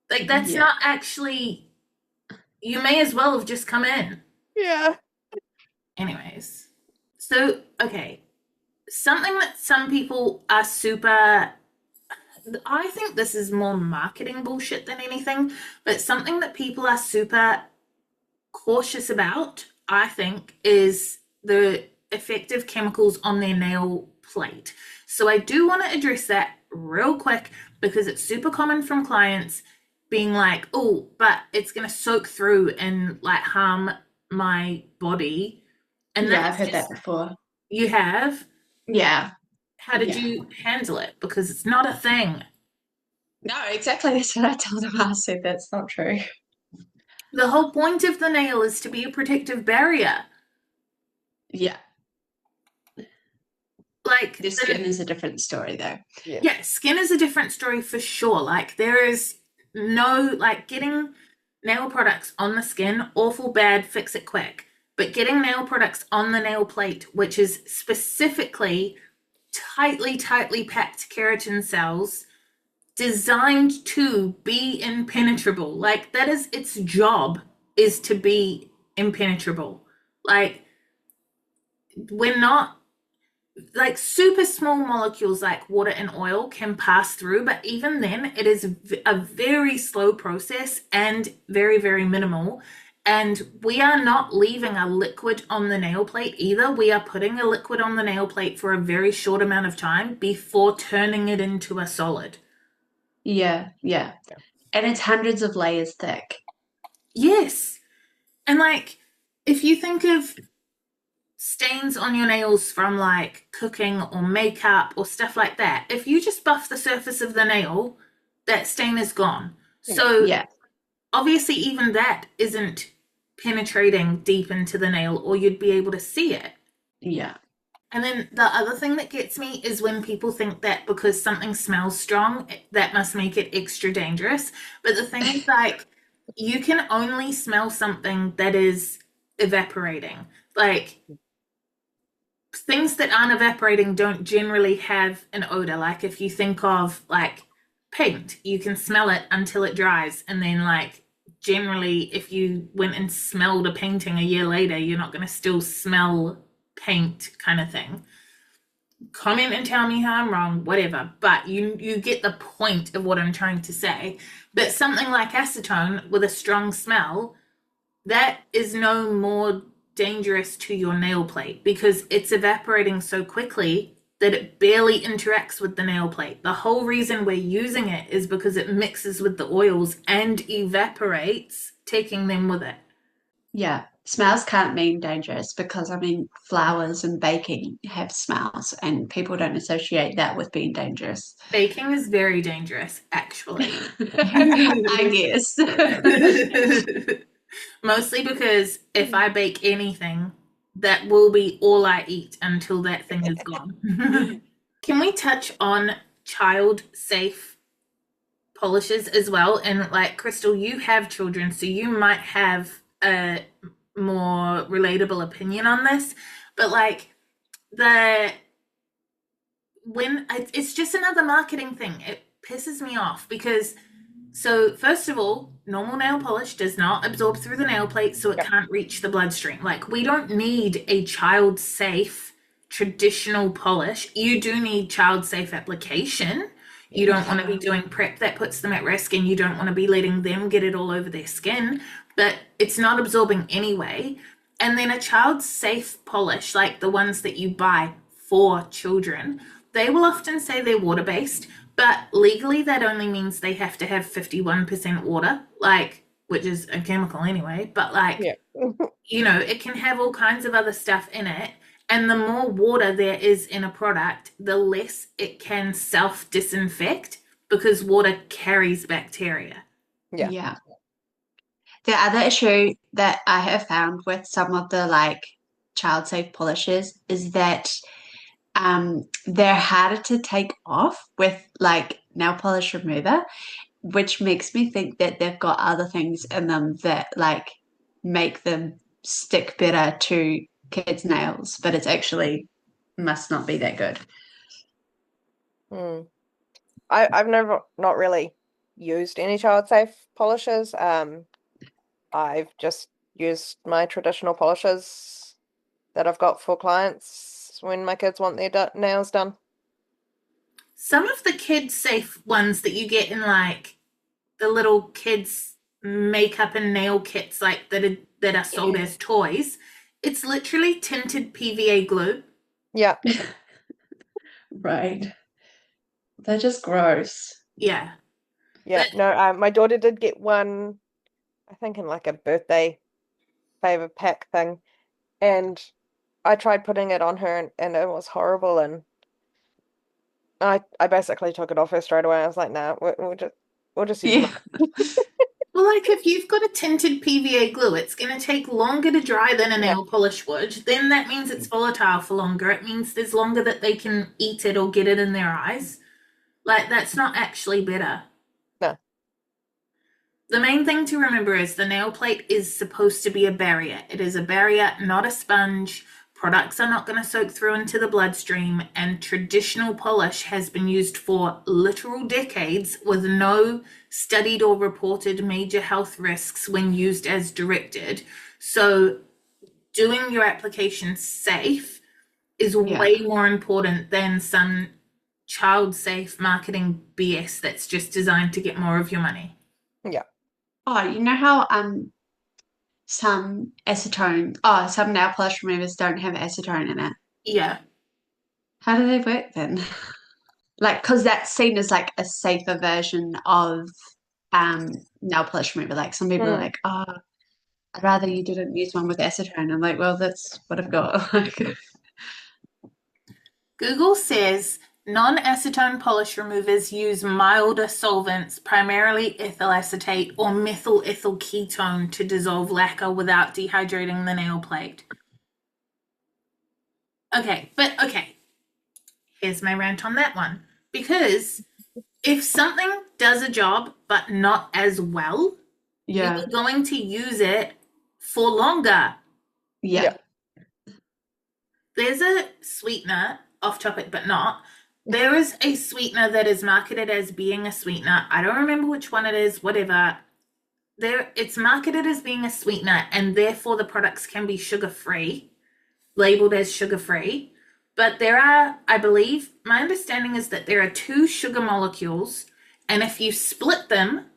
Like, that's Yeah. not actually, you may as well have just come in. Yeah. Anyways, so, okay. Something that some people are super, I think this is more marketing bullshit than anything, but something that people are super cautious about, I think, is the effective chemicals on their nail plate. So I do want to address that real quick because it's super common from clients being like, oh, but it's going to soak through and like harm my body. And Yeah, I've that's heard that just, before. you have. Yeah. How did Yeah. you handle it? Because it's not a thing. No, exactly. That's what I told them. I said that's not true. The whole point of the nail is to be a protective barrier. Yeah. Like, The skin is a different story though. Yeah. yeah, skin is a different story for sure. Like, there is no, like, getting nail products on the skin, awful bad, fix it quick. But getting nail products on the nail plate, which is specifically tightly packed keratin cells designed to be impenetrable. Like, that is its job, is to be impenetrable. Like, we're not, like, super small molecules like water and oil can pass through, but even then it is a very slow process and very minimal. And we are not leaving a liquid on the nail plate either. We are putting a liquid on the nail plate for a very short amount of time before turning it into a solid. Yeah, yeah. And it's hundreds of layers thick. Yes. And like, if you think of stains on your nails from like cooking or makeup or stuff like that, if you just buff the surface of the nail, that stain is gone. So Yeah. obviously, even that isn't penetrating deep into the nail, or you'd be able to see it. Yeah. And then the other thing that gets me is when people think that because something smells strong, that must make it extra dangerous. But the thing is, like, you can only smell something that is evaporating. Like, things that aren't evaporating don't generally have an odor. Like, if you think of like paint, you can smell it until it dries. And then, like, generally, if you went and smelled a painting a year later, you're not going to still smell paint, kind of thing. comment and tell me how I'm wrong, whatever. But you get the point of what I'm trying to say. But something like acetone with a strong smell, that is no more dangerous to your nail plate because it's evaporating so quickly that it barely interacts with the nail plate. The whole reason we're using it is because it mixes with the oils and evaporates, taking them with it. Yeah, smells can't mean dangerous because I mean flowers and baking have smells and people don't associate that with being dangerous. Baking is very dangerous, actually. I guess. Mostly because if I bake anything, that will be all I eat until that thing is gone. Can we touch on child safe polishes as well? And like Crystal, you have children, so you might have a more relatable opinion on this. But like it's just another marketing thing. It pisses me off because so first of all, normal nail polish does not absorb through the nail plate, so it can't reach the bloodstream. Like we don't need a child safe traditional polish. You do need child safe application. You don't want to be doing prep that puts them at risk, and you don't want to be letting them get it all over their skin, but it's not absorbing anyway. And then a child safe polish, like the ones that you buy for children, they will often say they're water based, but legally that only means they have to have 51% water, like, which is a chemical anyway, but like, it can have all kinds of other stuff in it. And the more water there is in a product, the less it can self-disinfect because water carries bacteria. Yeah. The other issue that I have found with some of the like child safe polishes is that they're harder to take off with like nail polish remover, which makes me think that they've got other things in them that like make them stick better to kids' nails, but it's actually must not be that good. I've never not really used any child safe polishes. I've just used my traditional polishes that I've got for clients when my kids want their nails done. Some of the kid safe ones that you get in like the little kids makeup and nail kits like that are sold as toys, it's literally tinted PVA glue. Yeah. Right. They're just gross. Yeah. Yeah. No, my daughter did get one, I think in like a birthday favor pack thing, and I tried putting it on her and it was horrible, and I basically took it off her straight away. I was like, nah, we'll just use mine. Well, like if you've got a tinted PVA glue, it's going to take longer to dry than a nail polish would. Then that means it's volatile for longer. It means there's longer that they can eat it or get it in their eyes. Like that's not actually better. No. The main thing to remember is the nail plate is supposed to be a barrier. It is a barrier, not a sponge. Products are not going to soak through into the bloodstream, and traditional polish has been used for literal decades with no studied or reported major health risks when used as directed. So doing your application safe is way more important than some child safe marketing BS that's just designed to get more of your money. Yeah. Oh, you know how some nail polish removers don't have acetone in it? Yeah. How do they work then? Like, because that's seen as like a safer version of nail polish remover. Like some people are like, oh, I'd rather you didn't use one with acetone. I'm like, well, that's what I've got. Google says non-acetone polish removers use milder solvents, primarily ethyl acetate or methyl ethyl ketone, to dissolve lacquer without dehydrating the nail plate. Okay, here's my rant on that one. Because if something does a job but not as well, you're going to use it for longer. Yeah. There's a sweetener, off topic but not. There is a sweetener that is marketed as being a sweetener. I don't remember which one it is, whatever. It's marketed as being a sweetener, and therefore the products can be sugar-free, labeled as sugar-free. But there are, I believe, my understanding is that there are two sugar molecules, and if you split them,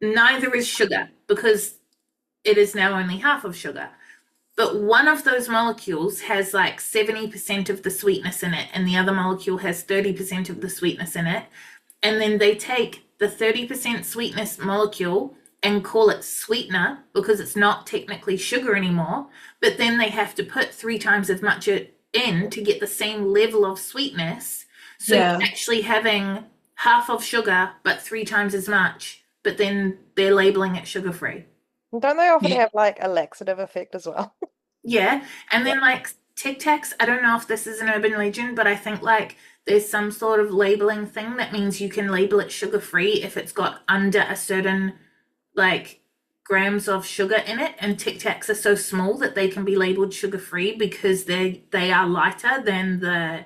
neither is sugar because it is now only half of sugar. But one of those molecules has like 70% of the sweetness in it, and the other molecule has 30% of the sweetness in it. And then they take the 30% sweetness molecule and call it sweetener because it's not technically sugar anymore. But then they have to put 3 times as much in to get the same level of sweetness. So Yeah. you're actually having half of sugar, but 3 times as much. But then they're labeling it sugar free. Don't they often Yeah. have like a laxative effect as well? Yeah. And then like Tic Tacs, I don't know if this is an urban legend, but I think like there's some sort of labeling thing that means you can label it sugar free if it's got under a certain like grams of sugar in it. And Tic Tacs are so small that they can be labeled sugar free because they are lighter than the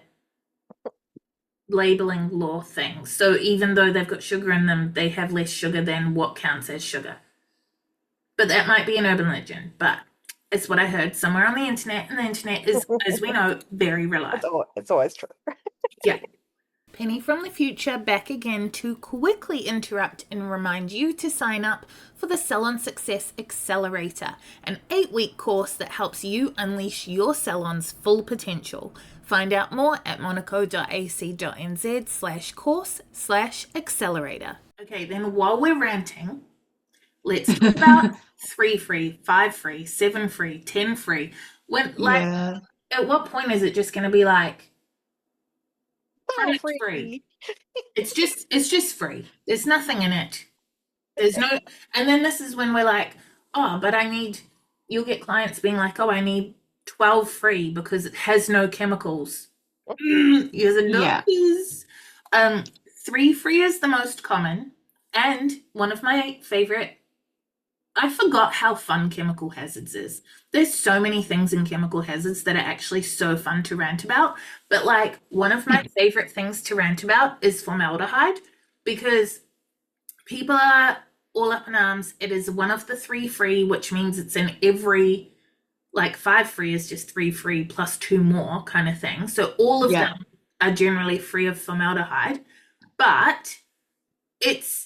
labeling law thing. So even though they've got sugar in them, they have less sugar than what counts as sugar. But that might be an urban legend, but it's what I heard somewhere on the internet, and the internet is, as we know, very reliable. It's always true. Yeah. Penny from the future back again to quickly interrupt and remind you to sign up for the Salon Success Accelerator, an 8-week course that helps you unleash your salon's full potential. Find out more at monaco.ac.nz/course/accelerator. Okay, then while we're ranting, let's talk about 3 free, 5 free, 7 free, 10 free. When Yeah. at what point is it just going to be like product free. free? It's just free. There's nothing in it. There's no, and then this is when we're like, oh, but you'll get clients being like, oh, I need 12 free because it has no chemicals. Yes and no. Yeah. 3 free is the most common, and one of my favorite. I forgot how fun chemical hazards is. There's so many things in chemical hazards that are actually so fun to rant about. But like one of my favorite things to rant about is formaldehyde, because people are all up in arms. It is one of the 3 free, which means it's in every, like 5 free is just 3 free plus 2 more kind of thing. So all of them are generally free of formaldehyde, but it's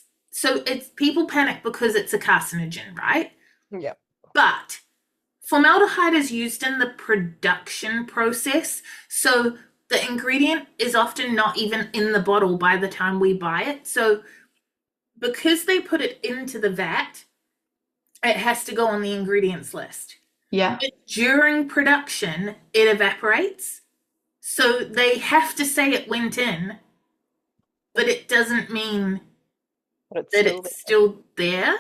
people panic because it's a carcinogen, right? Yeah. But formaldehyde is used in the production process. So the ingredient is often not even in the bottle by the time we buy it. So because they put it into the vat, it has to go on the ingredients list. Yeah. But during production, it evaporates. So they have to say it went in, but it doesn't mean But that it's still there.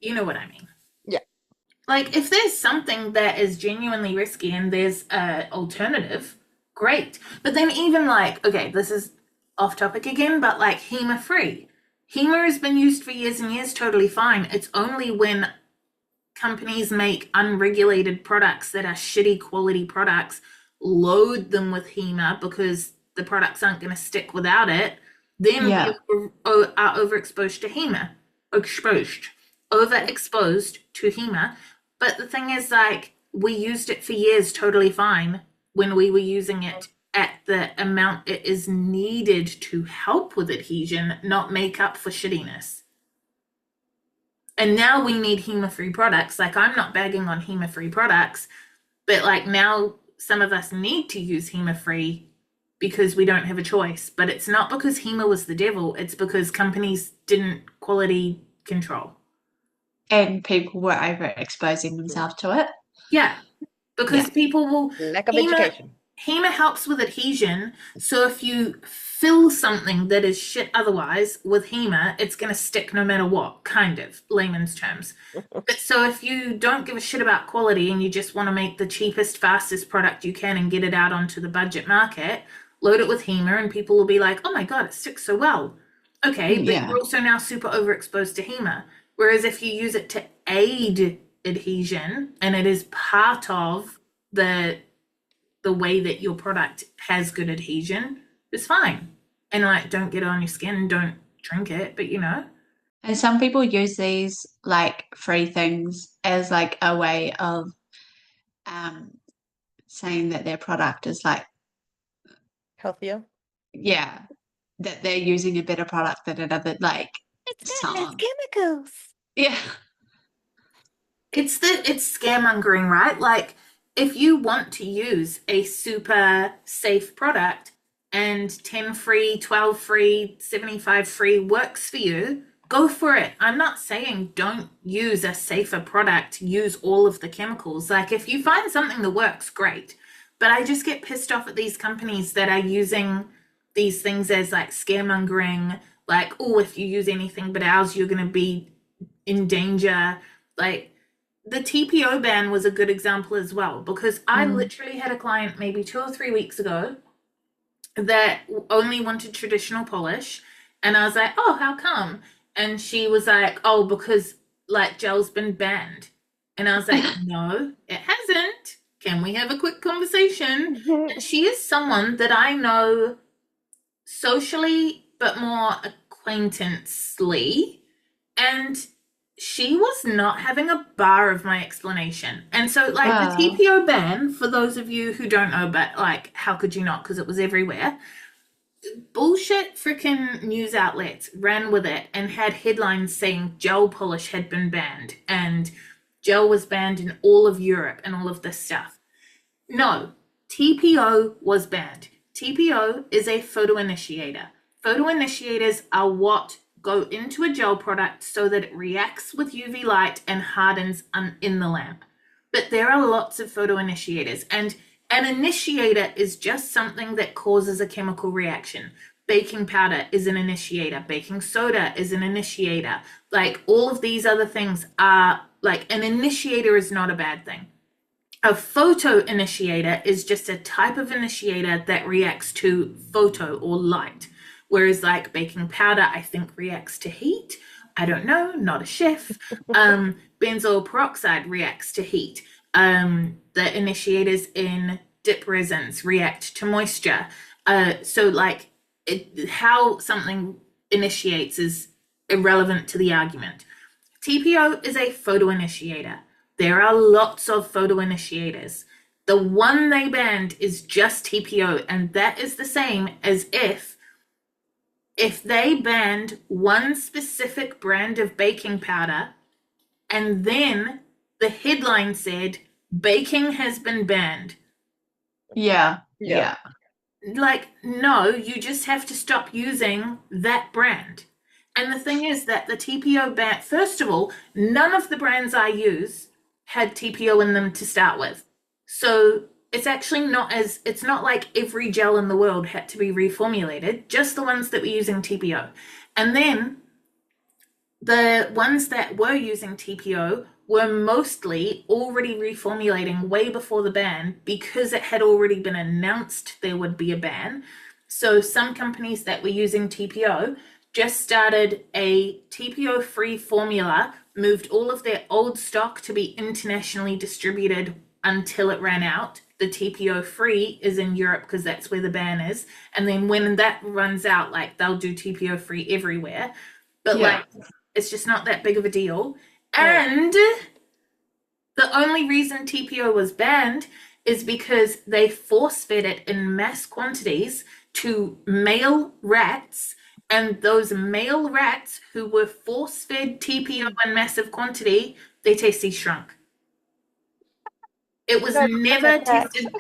You know what I mean? Yeah. Like if there's something that is genuinely risky and there's an alternative, great. But then even like, okay, this is off topic again, but like HEMA free. HEMA has been used for years and years, totally fine. It's only when companies make unregulated products that are shitty quality products, load them with HEMA because the products aren't going to stick without it, then people are overexposed to HEMA. Overexposed to HEMA. But the thing is, like, we used it for years totally fine when we were using it at the amount it is needed to help with adhesion, not make up for shittiness. And now we need HEMA-free products. Like, I'm not bagging on HEMA-free products, but like now some of us need to use HEMA-free because we don't have a choice. But it's not because HEMA was the devil. It's because companies didn't quality control. And people were overexposing themselves to it. Yeah, because people will... Lack of education. HEMA helps with adhesion. So if you fill something that is shit otherwise with HEMA, it's going to stick no matter what, kind of, layman's terms. But so if you don't give a shit about quality and you just want to make the cheapest, fastest product you can and get it out onto the budget market, load it with HEMA and people will be like, oh my God, it sticks so well. Okay, but you're also now super overexposed to HEMA. Whereas if you use it to aid adhesion and it is part of the way that your product has good adhesion, it's fine. And like, don't get it on your skin, don't drink it, but you know. And some people use these like free things as like a way of saying that their product is like Healthier. Yeah, that they're using a better product than another, like, It's got less salon. chemicals. Yeah. It's scaremongering, right? Like, if you want to use a super safe product and 10 free, 12 free, 75 free works for you, go for it. I'm not saying don't use a safer product, use all of the chemicals. Like, if you find something that works, great. But I just get pissed off at these companies that are using these things as like scaremongering, like, oh, if you use anything but ours, you're going to be in danger. Like, the TPO ban was a good example as well, because I literally had a client maybe 2 or 3 weeks ago that only wanted traditional polish. And I was like, oh, how come? And she was like, oh, because like gel's been banned. And I was like, no, it hasn't. Can we have a quick conversation? And she is someone that I know socially, but more acquaintancely. And she was not having a bar of my explanation. And so, like, Wow. the TPO ban, for those of you who don't know, but like, how could you not? Because it was everywhere. Bullshit freaking news outlets ran with it and had headlines saying gel polish had been banned and gel was banned in all of Europe and all of this stuff. No, TPO was banned. TPO is a photo initiator. Photo initiators are what go into a gel product so that it reacts with UV light and hardens in the lamp. But there are lots of photo initiators, and an initiator is just something that causes a chemical reaction. Baking powder is an initiator. Baking soda is an initiator. Like, all of these other things are, like, an initiator is not a bad thing. A photo initiator is just a type of initiator that reacts to photo or light. Whereas, like, baking powder, I think reacts to heat. I don't know, not a chef. Benzoyl peroxide reacts to heat. The initiators in dip resins react to moisture. So, like, how something initiates is irrelevant to the argument. TPO is a photo initiator. There are lots of photo initiators. The one they banned is just TPO, and that is the same as if they banned one specific brand of baking powder and then the headline said baking has been banned. Yeah. Yeah. Like, no, you just have to stop using that brand. And the thing is that the TPO ban, first of all, none of the brands I use had TPO in them to start with. So it's actually it's not like every gel in the world had to be reformulated, just the ones that were using TPO. And then the ones that were using TPO were mostly already reformulating way before the ban because it had already been announced there would be a ban. So some companies that were using TPO just started a TPO-free formula, moved all of their old stock to be internationally distributed until it ran out. The TPO-free is in Europe because that's where the ban is. And then when that runs out, like, they'll do TPO-free everywhere. But, Yeah. like, it's just not that big of a deal. And the only reason TPO was banned is because they force-fed it in mass quantities to male rats, and those male rats who were force-fed TPO in massive quantity, their testes shrunk. It was never tested.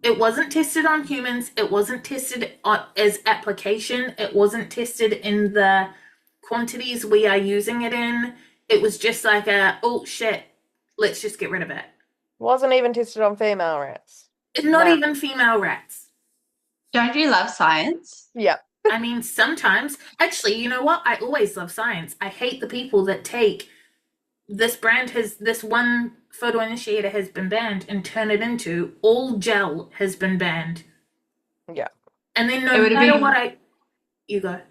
It wasn't tested on humans. It wasn't tested as application. It wasn't tested in the quantities we are using it in. It was just like oh shit, let's just get rid of it. Wasn't even tested on female rats. Not even female rats. Don't you love science? Yeah. I mean, sometimes. Actually, you know what? I always love science. I hate the people that take this one photo initiator has been banned and turn it into all gel has been banned. Yeah. And then no matter what you go.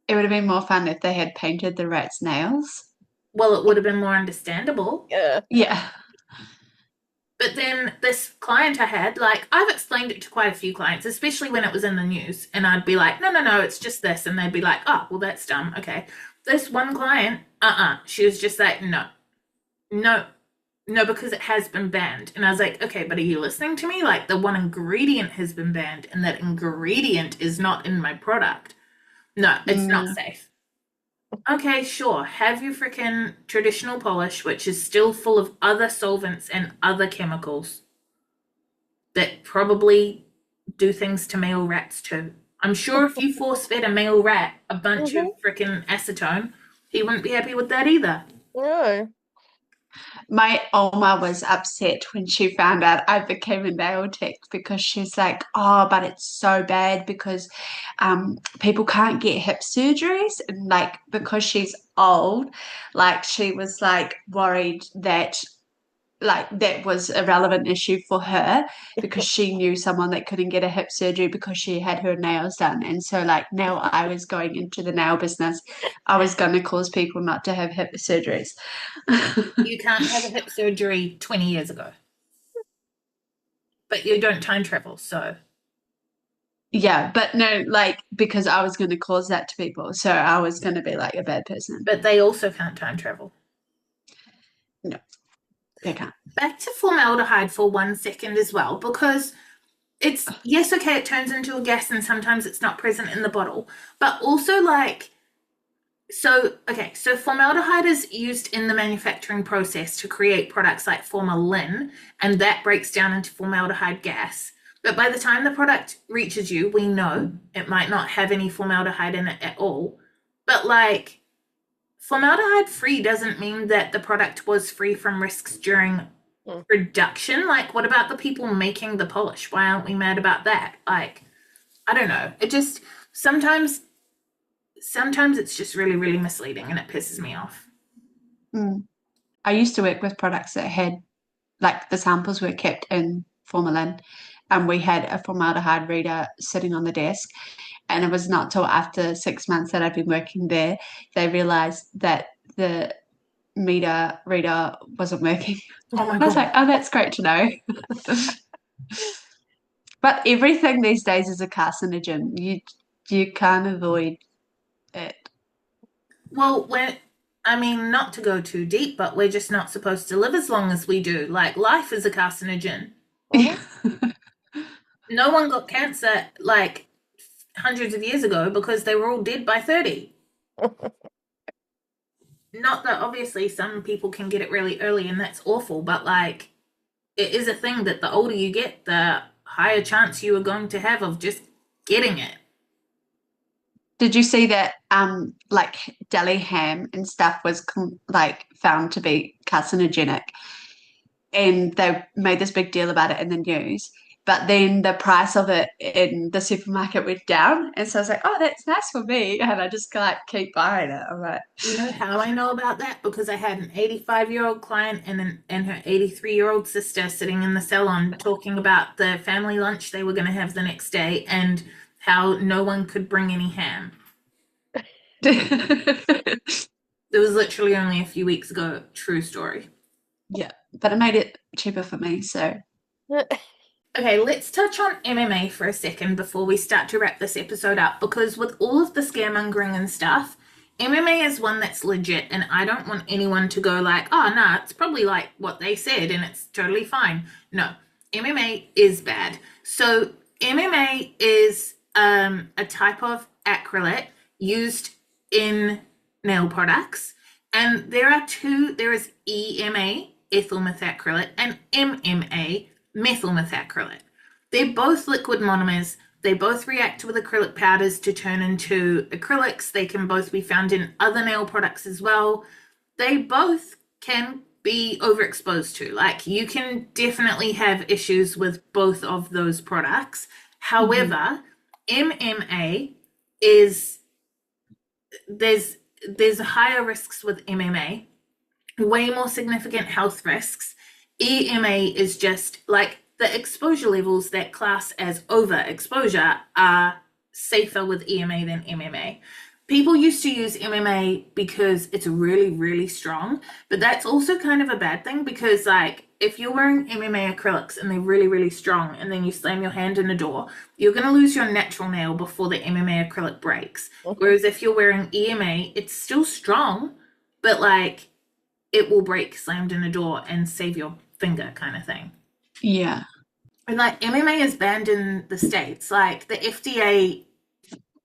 It would have been more fun if they had painted the rat's nails. Well, it would have been more understandable. Yeah. But then this client I had, like, I've explained it to quite a few clients, especially when it was in the news. And I'd be like, no, it's just this. And they'd be like, oh, well, that's dumb. Okay. This one client, she was just like, no, No, because it has been banned. And I was like, okay, but are you listening to me? Like, the one ingredient has been banned, and that ingredient is not in my product. No, it's not No. safe. Okay, sure. Have your freaking traditional polish, which is still full of other solvents and other chemicals that probably do things to male rats too. I'm sure if you force fed a male rat a bunch of freaking acetone, he wouldn't be happy with that either. No. My Oma was upset when she found out I became a nail tech because she's like, oh, but it's so bad because people can't get hip surgeries. And like, because she's old, like, she was like worried that like that was a relevant issue for her because she knew someone that couldn't get a hip surgery because she had her nails done. And so like now I was going into the nail business, I was going to cause people not to have hip surgeries. You can't have a hip surgery 20 years ago, but you don't time travel, so. Yeah, but no, like because I was going to cause that to people, so I was going to be like a bad person. But they also can't time travel. No, they can't. Back to formaldehyde for 1 second as well, because it's, yes, okay, it turns into a gas and sometimes it's not present in the bottle, but also like, so formaldehyde is used in the manufacturing process to create products like formalin, and that breaks down into formaldehyde gas. But by the time the product reaches you, we know it might not have any formaldehyde in it at all. But like, formaldehyde free doesn't mean that the product was free from risks during production. Like, what about the people making the polish? Why aren't we mad about that? Like, I don't know. It just sometimes it's just really, really misleading, and it pisses me off. I used to work with products that had like the samples were kept in formalin, and we had a formaldehyde reader sitting on the desk. And it was not till after 6 months that I'd been working there, they realized that the meter reader wasn't working. Oh my I was God. like, oh, that's great to know. But everything these days is a carcinogen. You can't avoid it. Well, not to go too deep, but we're just not supposed to live as long as we do. Like, life is a carcinogen. No one got cancer like hundreds of years ago because they were all dead by 30. Not that obviously some people can get it really early and that's awful, but like, it is a thing that the older you get, the higher chance you are going to have of just getting it. Did you see that like deli ham and stuff was like found to be carcinogenic, and they made this big deal about it in the news, but then the price of it in the supermarket went down, and so I was like, oh, that's nice for me, and I just like keep buying it. I'm like, You know how I know about that? Because I had an 85-year-old client and her 83-year-old sister sitting in the salon talking about the family lunch they were going to have the next day and how no one could bring any ham. It was literally only a few weeks ago. True story. yeah, but it made it cheaper for me, so Okay, let's touch on MMA for a second before we start to wrap this episode up, because with all of the scaremongering and stuff, MMA is one that's legit, and I don't want anyone to go like, oh, nah, it's probably like what they said and it's totally fine. No, MMA is bad. So MMA is a type of acrylate used in nail products, and there is EMA, ethyl methacrylate, and MMA, methyl methacrylate. They're both liquid monomers. They both react with acrylic powders to turn into acrylics. They can both be found in other nail products as well. They both can be overexposed to. Like, you can definitely have issues with both of those products. However, MMA is there's higher risks with MMA, way more significant health risks. EMA is just like the exposure levels that class as overexposure are safer with EMA than MMA. People used to use MMA because it's really, really strong, but that's also kind of a bad thing because, like, if you're wearing MMA acrylics and they're really, really strong and then you slam your hand in a door, you're going to lose your natural nail before the MMA acrylic breaks. Whereas if you're wearing EMA, it's still strong, but like, it will break slammed in a door and save your finger kind of thing. Yeah. And like MMA is banned in the States. Like the FDA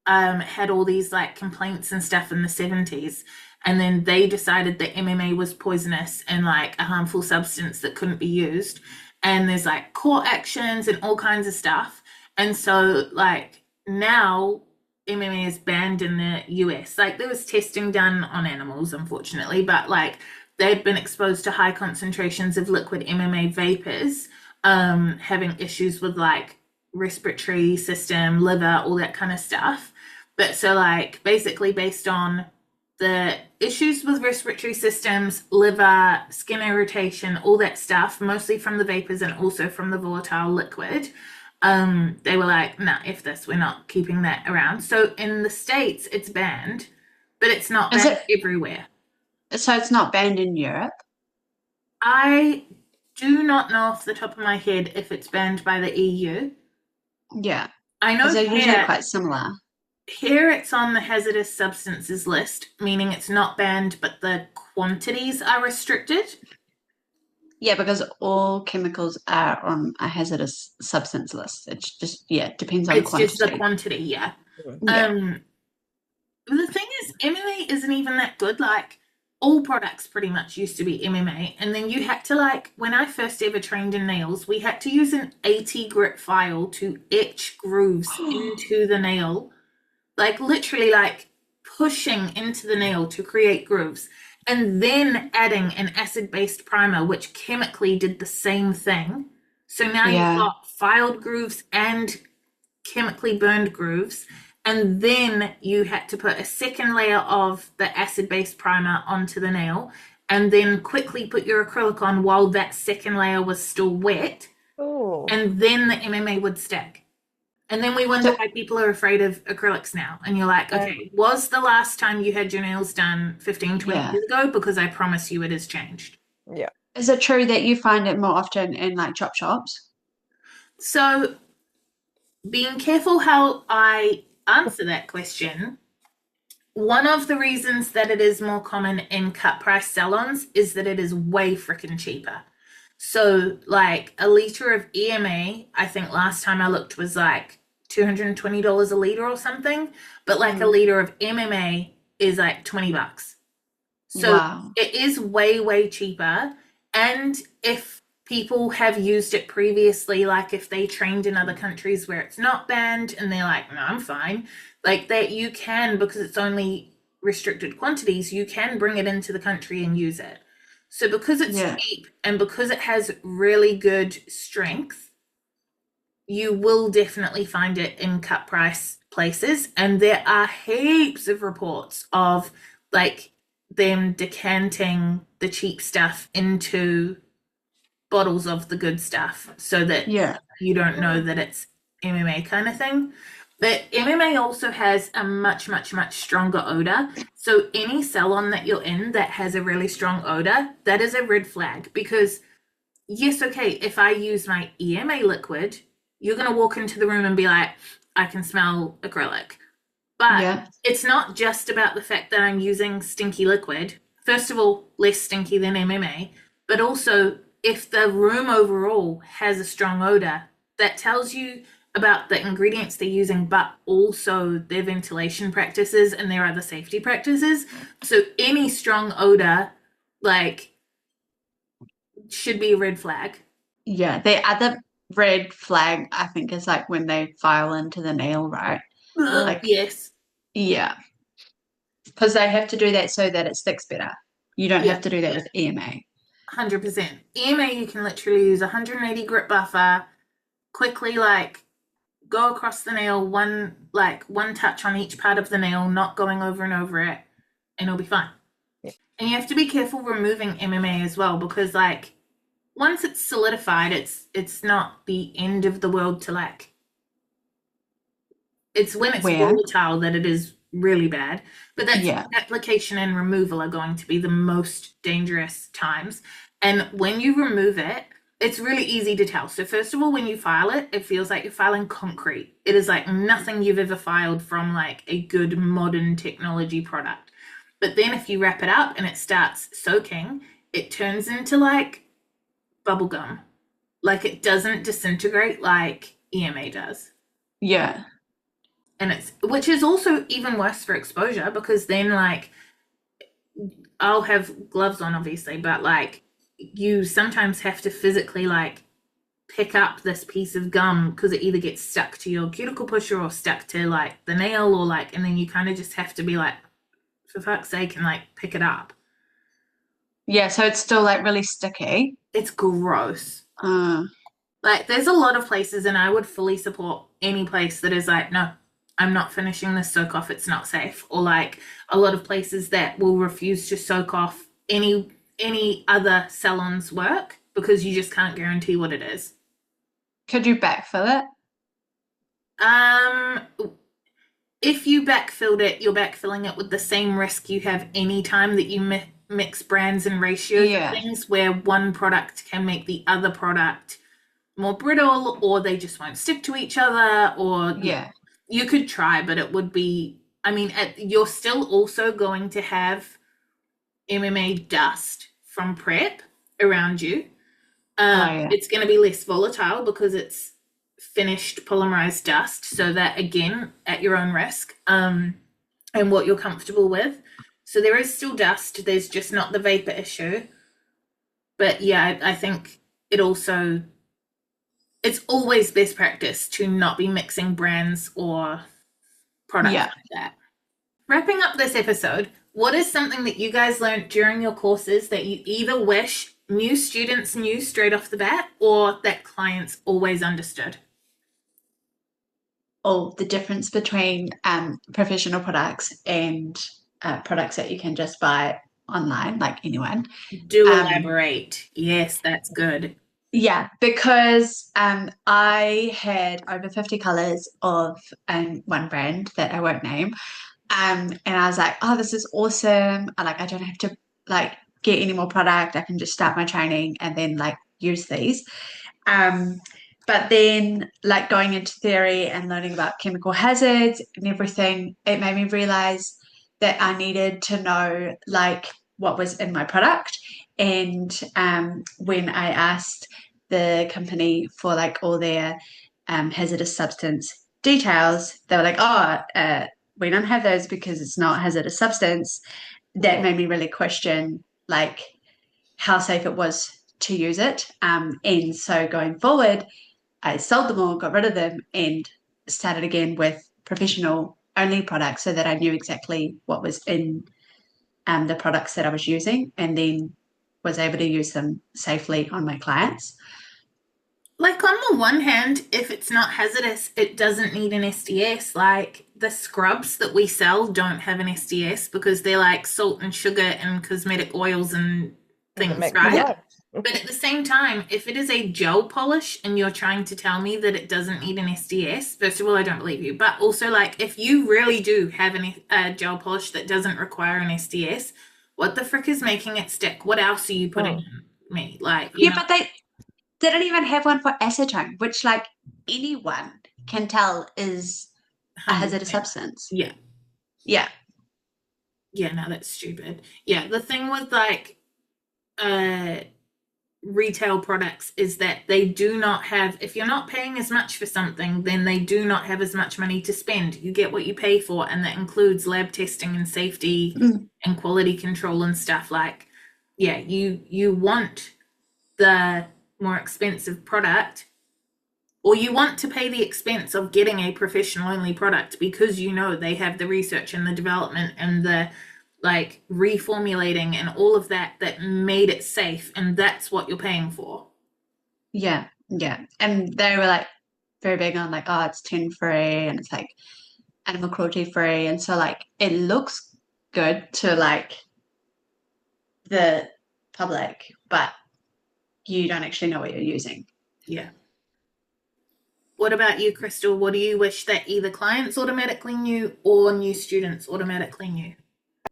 had all these like complaints and stuff in the 70s, and then they decided that MMA was poisonous and like a harmful substance that couldn't be used. And there's like court actions and all kinds of stuff. And so like now MMA is banned in the US. Like there was testing done on animals, unfortunately, but like they'd been exposed to high concentrations of liquid MMA vapors, having issues with like respiratory system, liver, all that kind of stuff. But so like basically based on the issues with respiratory systems, liver, skin irritation, all that stuff, mostly from the vapors and also from the volatile liquid, they were like, nah, F this, we're not keeping that around. So in the States, it's banned, but it's not banned everywhere. So it's not banned in Europe? I do not know off the top of my head if it's banned by the EU. Yeah. I know they're usually quite similar. Here it's on the hazardous substances list, meaning it's not banned, but the quantities are restricted. Yeah, because all chemicals are on a hazardous substance list. It's just, depends on quantity. It's just the quantity, yeah. The thing is, MMA isn't even that good. Like, all products pretty much used to be MMA, and then you had to, like, when I first ever trained in nails, we had to use an 80 grit file to etch grooves into the nail. Like, literally, like, pushing into the nail to create grooves, and then adding an acid-based primer, which chemically did the same thing. So now you've got filed grooves and chemically burned grooves, and then you had to put a second layer of the acid-based primer onto the nail, and then quickly put your acrylic on while that second layer was still wet, and then the MMA would stick. And then we wonder why people are afraid of acrylics now. And you're like, okay, was the last time you had your nails done 15, 20 years ago? Because I promise you it has changed. Yeah. Is it true that you find it more often in like chop shops? So being careful how I answer that question, one of the reasons that it is more common in cut price salons is that it is way freaking cheaper. So like a liter of EMA, I think last time I looked was like $220 a liter or something, but like a liter of MMA is like $20. So it is way cheaper. And if people have used it previously, like if they trained in other countries where it's not banned and they're like, no, I'm fine, like that you can, because it's only restricted quantities, you can bring it into the country and use it. So because it's cheap and because it has really good strength, you will definitely find it in cut price places. And there are heaps of reports of like them decanting the cheap stuff into bottles of the good stuff so that you don't know that it's MMA kind of thing. But MMA also has a much stronger odor. So any salon that you're in that has a really strong odor, that is a red flag. Because yes, okay, if I use my EMA liquid, you're going to walk into the room and be like, I can smell acrylic. But it's not just about the fact that I'm using stinky liquid. First of all, less stinky than MMA. But also, if the room overall has a strong odor, that tells you about the ingredients they're using, but also their ventilation practices and their other safety practices. So any strong odor, like, should be a red flag. Yeah, the other red flag, I think, is like when they file into the nail, right? Like, yes. Yeah. Because they have to do that so that it sticks better. You don't have to do that with EMA. 100%. EMA, you can literally use 180 grit buffer, quickly like go across the nail, one touch on each part of the nail, not going over and over it, and it'll be fine. Yeah. And you have to be careful removing MMA as well, because like once it's solidified, it's not the end of the world to like. It's when it's volatile that it is really bad. But that's application and removal are going to be the most dangerous times. And when you remove it, it's really easy to tell. So first of all, when you file it, it feels like you're filing concrete. It is like nothing you've ever filed from like a good modern technology product. But then if you wrap it up and it starts soaking, it turns into like bubblegum. Like it doesn't disintegrate like EMA does. Yeah. And which is also even worse for exposure, because then like I'll have gloves on obviously, but like you sometimes have to physically like pick up this piece of gum because it either gets stuck to your cuticle pusher or stuck to like the nail, or like, and then you kind of just have to be like, for fuck's sake, and like pick it up. Yeah, so it's still like really sticky. It's gross. Uh, Like there's a lot of places, and I would fully support any place that is like, no, I'm not finishing this soak off, it's not safe. Or like a lot of places that will refuse to soak off any other salon's work because you just can't guarantee what it is. could you backfill it? Um, if you backfilled it, you're backfilling it with the same risk you have any time that you mix brands and ratios Yeah. of things, where one product can make the other product more brittle, or they just won't stick to each other, or Yeah. you could try, but it would be, I mean, you're still also going to have MMA dust from prep around you. Yeah. It's going to be less volatile because it's finished polymerized dust, so that again at your own risk, and what you're comfortable with. So there is still dust, there's just not the vapor issue. But yeah, I think it's always best practice to not be mixing brands or products like that. Wrapping up this episode, what is something that you guys learned during your courses that you either wish new students knew straight off the bat, or that clients always understood? Oh, the difference between professional products and products that you can just buy online, like anyone. Do elaborate. Yes, that's good. Yeah, because I had over 50 colors of one brand that I won't name. And I was like, oh, this is awesome. I don't have to like get any more product. I can just start my training and then like use these. But then like going into theory and learning about chemical hazards and everything, it made me realize that I needed to know like what was in my product. And when I asked the company for like all their hazardous substance details, they were like, oh, we don't have those because it's not hazardous substance. That made me really question like how safe it was to use it. And so going forward, I sold them all, got rid of them, and started again with professional only products so that I knew exactly what was in the products that I was using, and then was able to use them safely on my clients. Like on the one hand, if it's not hazardous, it doesn't need an SDS. Like the scrubs that we sell don't have an SDS because they're like salt and sugar and cosmetic oils and things, right? Yeah. But at the same time, if it is a gel polish and you're trying to tell me that it doesn't need an SDS, first of all, I don't believe you. But also, like, if you really do have a gel polish that doesn't require an SDS, what the frick is making it stick? What else are you putting in me? Like, you know, But they didn't even have one for acetone, which like anyone can tell is a hazardous 100%. substance. Yeah. Yeah. Yeah, no, that's stupid. Yeah, the thing with like retail products is that they do not have, if you're not paying as much for something, then they do not have as much money to spend. You get what you pay for, and that includes lab testing and safety and quality control and stuff. Like, yeah, you want the more expensive product, or you want to pay the expense of getting a professional only product because you know they have the research and the development and the like reformulating and all of that made it safe, and that's what you're paying for. Yeah. And they were like very big on like, oh, it's 10 free and it's like animal cruelty free. And so like it looks good to like the public, but you don't actually know what you're using. Yeah. What about you, Crystal? What do you wish that either clients automatically knew or new students automatically knew?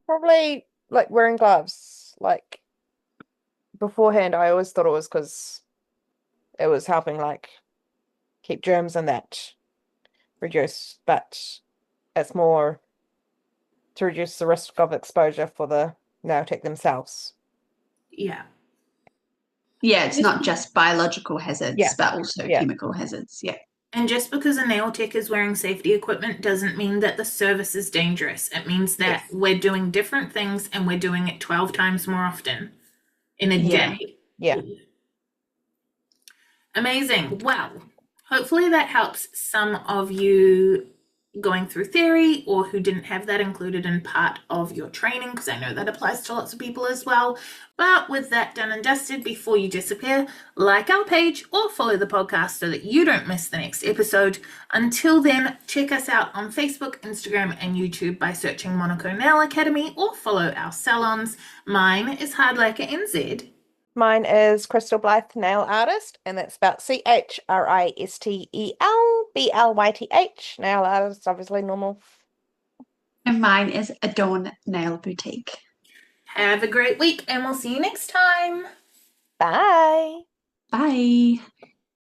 Probably like wearing gloves. Like beforehand, I always thought it was because it was helping like keep germs and that reduce, but it's more to reduce the risk of exposure for the nail tech themselves. Yeah. Yeah, it's not just biological hazards, Yeah. but also Yeah. chemical hazards. Yeah. And just because a nail tech is wearing safety equipment doesn't mean that the service is dangerous. It means that Yes. we're doing different things and we're doing it 12 times more often in a Yeah. day. Yeah. Amazing. Well, hopefully that helps some of you going through theory or who didn't have that included in part of your training, because I know that applies to lots of people as well. But with that done and dusted, before you disappear, like our page or follow the podcast so that you don't miss the next episode. Until then, check us out on Facebook, Instagram, and YouTube by searching Monaco Nail Academy or follow our salons. Mine is Hardlaker NZ. Mine is Crystal Blythe Nail Artist, and that's spelled CHRISTELBLYTH. Nail artist, obviously normal. And mine is Adorn Nail Boutique. Have a great week, and we'll see you next time. Bye. Bye.